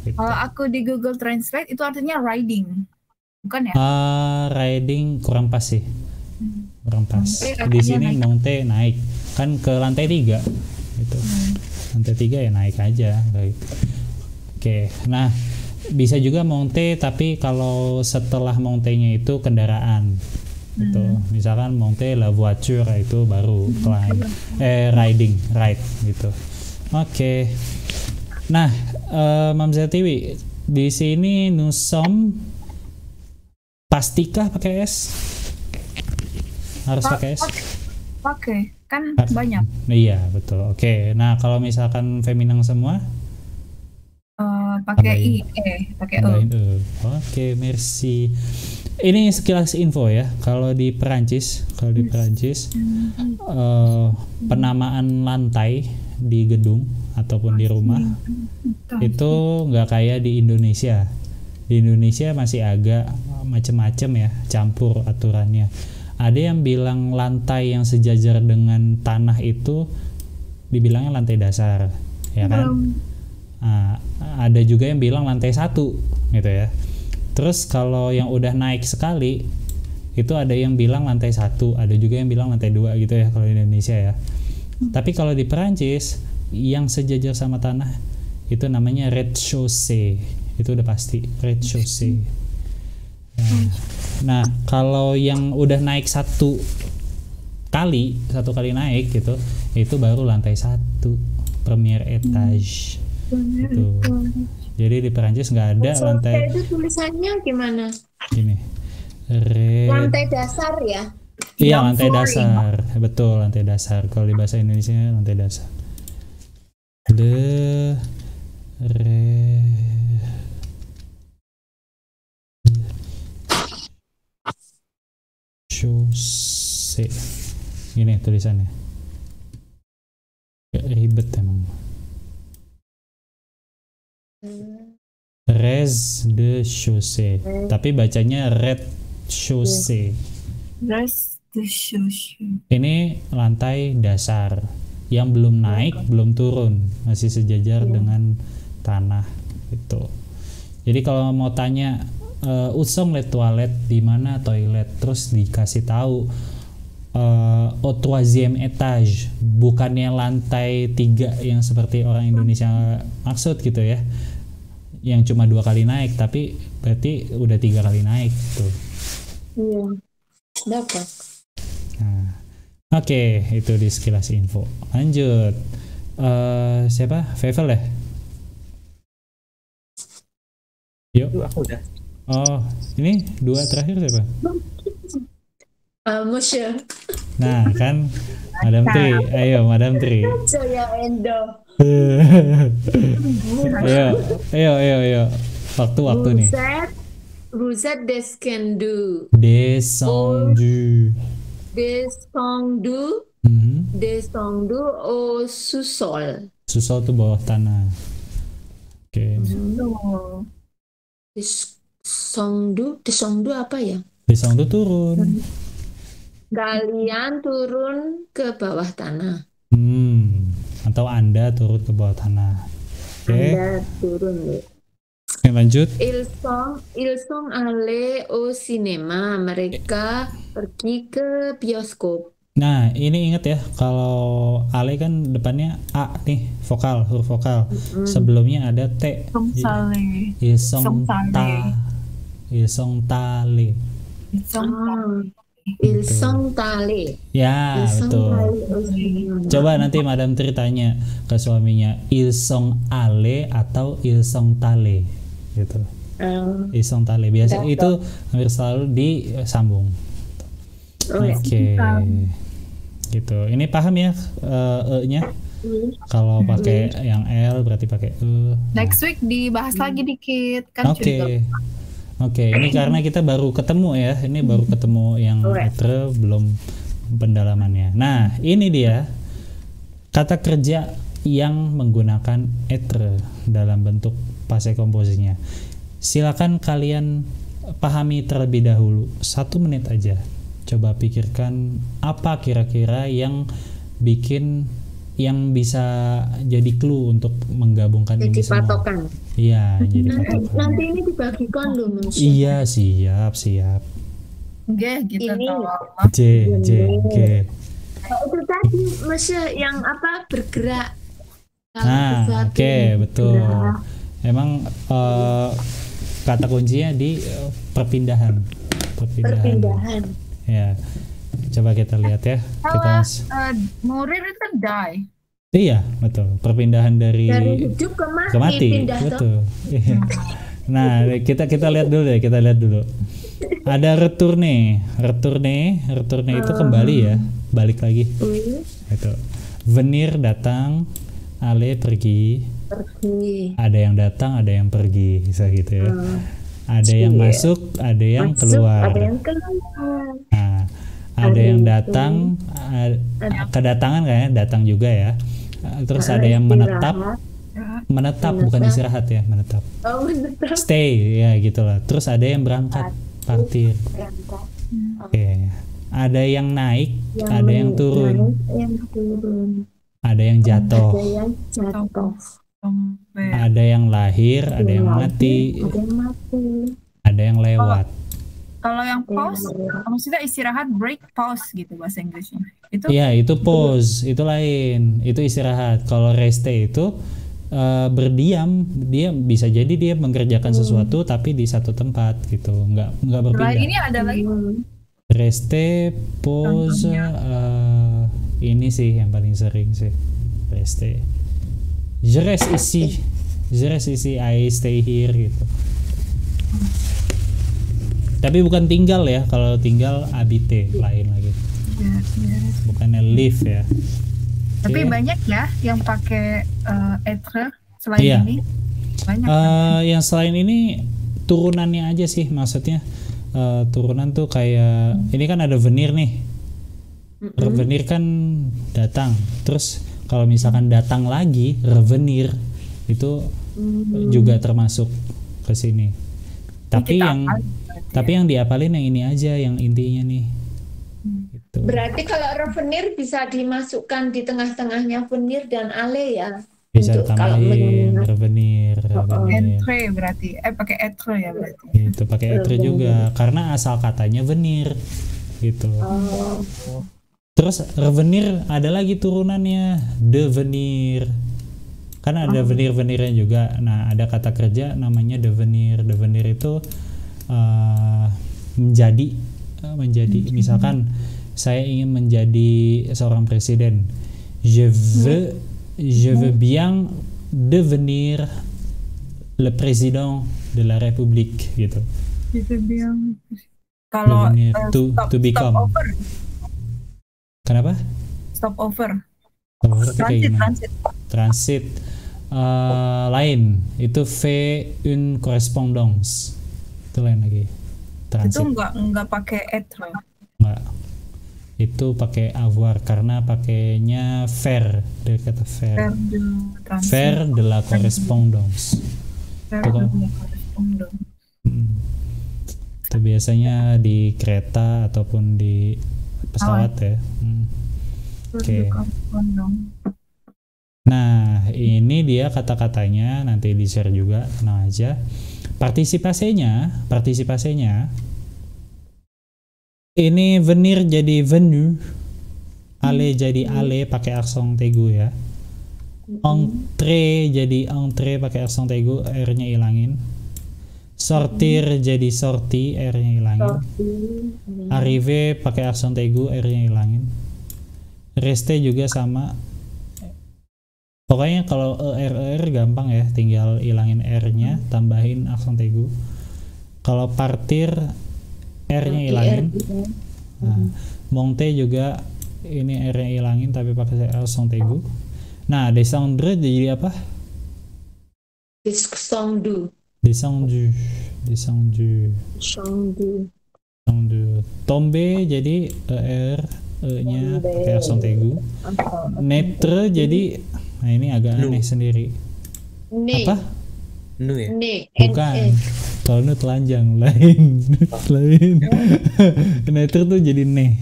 Gitu. Kalau aku di Google Translate itu artinya riding. Bukan ya? Riding kurang pas sih. Kurang pas. Monte Di artinya sini naik. Monte naik. Kan ke lantai 3 gitu. Lantai 3 ya naik aja gitu. Oke. Nah, bisa juga monte tapi kalau setelah montenya itu kendaraan gitu. Misalkan monte la voiture itu baru climb. Ride gitu. Oke. Nah, Mamselle Tiwi, di sini nous sommes pastikah pakai S? Harus pakai S? Pakai, kan banyak. Iya, betul. Oke. Nah, kalau misalkan feminang semua Pakai I, pakai E. tambahin E. Oke, merci. Ini sekilas info ya. Kalau di Perancis, penamaan lantai di gedung ataupun di rumah itu nggak kayak di Indonesia. Di Indonesia masih agak macem-macem ya, campur aturannya. Ada yang bilang lantai yang sejajar dengan tanah itu dibilangnya lantai dasar, ya kan? Ada juga yang bilang lantai 1 gitu ya. Terus kalau yang udah naik sekali itu ada yang bilang lantai 1, ada juga yang bilang lantai 2 gitu ya kalau di Indonesia ya. Tapi kalau di Perancis yang sejajar sama tanah itu namanya rez-de-chaussée. Itu udah pasti rez-de-chaussée. Nah, kalau yang udah naik satu kali naik gitu, itu baru lantai 1, premier étage. Gitu. Jadi di Perancis nggak ada lantai itu tulisannya gimana? gini. Lantai dasar ya? Iya, Yang lantai flooring. dasar. Betul, lantai dasar. Kalau di bahasa Indonesia lantai dasar. The chaussée. Gini tulisannya. Agak ribet emang. Res de chaussée. Tapi bacanya red chaussée. Rest the shoes. Ini lantai dasar yang belum naik, belum turun, masih sejajar dengan tanah itu. Jadi kalau mau tanya usong les toilettes, di mana toilet, terus dikasih tahu au troisième étage, bukannya lantai 3 yang seperti orang Indonesia maksud gitu ya, yang cuma 2 kali naik, tapi berarti udah 3 kali naik tuh. Iya. Dapat. Nah, oke, itu di sekilas info. Lanjut, siapa? Vevel ya? Yuk. Itu aku udah. Oh, ini 2 terakhir siapa? Monsieur. Nah, kan Madam Tri. Ayo, Madam Tri. Saya Endo. Ayo. Waktu nih. Rosette descendu. Descendu. Descendu. Mhm. Descendu au sous-sol. Susol tuh bawah tanah. Oke. Tuh. Descendu apa ya? Descendu turun. Kalian turun ke bawah tanah. Atau Anda turun ke bawah tanah. Oke. Anda turun. Oke, lanjut. Ils sont allés au cinéma. Mereka pergi ke bioskop. Nah, ini ingat ya, kalau ale kan depannya A nih, vokal, huruf vokal. Sebelumnya ada T. Song Sale. Ils sont Song Sale. ta. Ils sont allés. Ils sont allés. Ya, Ils sont betul. allés au cinéma. Coba nanti Madam Tri tanya ke suaminya, ils sont allés atau ils sont allés gitu. Ils sont allés. Biasa Dapat. itu hampir selalu disambung. Oke. Gitu. Ini paham ya E-nya? Kalau pakai yang L berarti pakai E. Next week dibahas lagi dikit kan Oke. juga. Oke, ini karena kita baru ketemu ya. Ini baru ketemu yang etre, belum pendalamannya. Nah, ini dia kata kerja yang menggunakan etre dalam bentuk passé composé-nya. Silakan kalian pahami terlebih dahulu. 1 menit aja. Coba pikirkan apa kira-kira yang bikin, yang bisa jadi clue untuk menggabungkan Jadi ini semua. patokan. Iya, jadi patokan. Nanti ini dibagikan loh, Monsieur. Iya, siap. Oke, gitu Ini. tolong. G. Itu tadi, Monsieur, yang apa bergerak. Kalau Nah, sesuatu oke, betul. bergerak. Emang kata kuncinya di perpindahan. Perpindahan. Ya, coba kita lihat ya. Kalau Kita Murir itu kan die. iya, betul. Perpindahan Dari dari hidup ke mati, ke mati, pindah toh. betul. Iya. Nah, kita lihat dulu. Ada retourne itu kembali ya, balik lagi. Wih, Itu. Venir datang, aller pergi. pergi. Ada yang datang, ada yang pergi, bisa gitu ya. Ada yang Iya. masuk, ada yang Masuk, keluar. ada yang keluar. Nah, ada yang datang, kedatangan kayaknya datang juga ya. Terus ada yang menetap, bukan istirahat ya, menetap. Oh, menetap. Stay ya gitulah. Terus ada yang berangkat, partir. Berangkat. Oke. Ada yang naik, ada yang naik, turun, yang turun. ada yang jatuh, Ada yang jatuh. ada yang lahir, ada yang mati, Ada yang mati. ada yang lewat. Kalau yang pause, maksudnya istirahat, break, pause gitu bahasa Inggrisnya. Itu Iya, itu pause, itu lain, itu istirahat. Kalau reste itu berdiam, dia bisa jadi dia mengerjakan sesuatu tapi di satu tempat gitu, nggak selain berpindah. ini ada lagi. Reste, pause, ini sih yang paling sering sih, reste. Je reste ici, I stay here gitu. Tapi bukan tinggal ya, kalau tinggal habite lain lagi. bukannya live ya. Tapi Oke. banyak ya yang pakai être selain Iya. ini. Banyak. Kan? Yang selain ini turunannya aja sih, maksudnya turunan tuh kayak ini kan ada venir nih. Revenir kan datang, terus kalau misalkan datang lagi revenir itu juga termasuk ke sini. Tapi kita yang apalin berarti tapi yang diapalin yang ini aja, yang intinya nih. Gitu. Berarti kalau revenir bisa dimasukkan di tengah-tengahnya venir dan ale ya. Bisa Untuk kalau tambahin menengah. revenir. Entre berarti pakai être ya berarti. Gitu, pakai être juga karena asal katanya venir gitu. Terus revenir ada lagi turunannya, devenir. Kan ada venir-venirnya juga. Nah, ada kata kerja namanya devenir. Devenir itu menjadi misalkan saya ingin menjadi seorang presiden. Je veux bien devenir le président de la République gitu. Itu bilang kalau Devenir, stop, to become. stop over, Kenapa? stop over, Stop over tuh kayak transit, gimana? transit. Transit. Lain itu fait une correspondance, itu lain lagi. Itu Transit nggak pakai être. enggak, itu pakai avoir karena pakainya faire, dari kata faire. Faire de transit. Faire de la correspondance. Faire Itu de correspondance. Itu biasanya di kereta ataupun di pesawat ya. Faire Oke. de correspondance. Nah, ini dia kata-katanya, nanti di-share juga, tenang aja. Partisipasinya ini venir jadi venu, ale jadi ale pakai aksen tegu ya. Entrée jadi entrée pakai aksen tegu, R-nya ilangin. Sortir jadi sorti, R-nya ilangin. Arrivé pakai aksen tegu, R-nya ilangin. Rester juga sama. Pokoknya kalau ER gampang ya, tinggal ilangin R-nya, tambahin aksen tegu. Kalau partir R-nya ilangin. Nah, monter juga ini R-nya ilangin tapi pakai aksen tegu. Nah, descendre jadi apa? Descendu. Descendu. Tomber jadi ER, E-nya pakai aksen tegu. Netre jadi, nah ini agak aneh sendiri. Ne. Apa? Nu ya? Ne. Bukan. Kalau nu telanjang lain. Lain. Netre tuh jadi ne.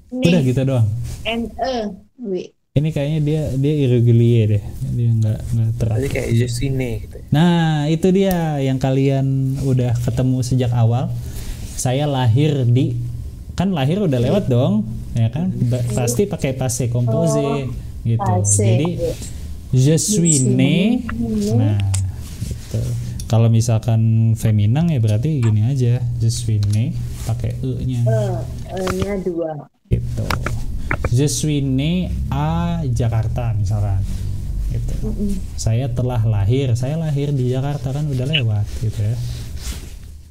Udah gitu doang. N-E. W. Ini kayaknya dia irregulier deh. Dia nggak Berarti teratur. kayak je suis né gitu ya. Nah, itu dia yang kalian udah ketemu sejak awal. Saya lahir lahir udah lewat dong, ya kan? Pasti pakai passé composé gitu. Passé. Jadi je suis né. Nah, gitu. Kalau misalkan feminang ya berarti gini aja, je suis né pakai e-nya E-nya 2. gitu. Je suis né à Jakarta misalkan. Gitu. Saya telah lahir, saya lahir di Jakarta kan udah lewat gitu ya.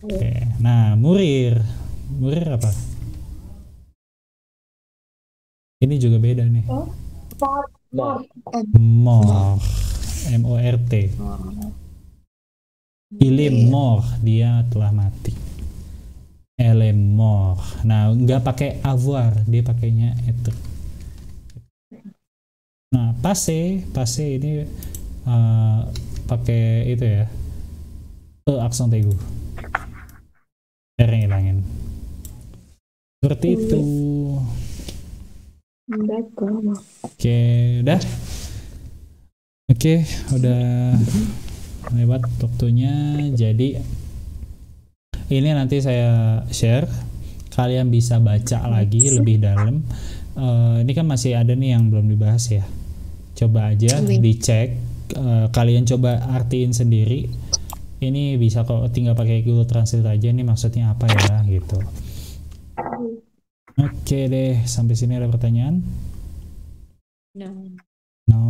Oke. Nah, murir apa? Ini juga beda nih. Mort. Mort, M-O-R-T. Il est mort, dia telah mati. Elle est mort. Nah, nggak pakai avoir, dia pakainya être. Nah, passé ini pakai itu ya, aksen tegu, R-nya hilangin. Seperti itu. Oke, udah. Oke, udah lewat waktunya. Jadi ini nanti saya share. Kalian bisa baca lagi lebih dalam. Ini kan masih ada nih yang belum dibahas ya. Coba aja dicek. Kalian coba artiin sendiri. Ini bisa kok, tinggal pakai Google Translate aja. Ini maksudnya apa ya gitu. Oke deh, sampai sini ada pertanyaan? No,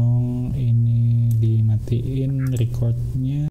ini dimatiin recordnya.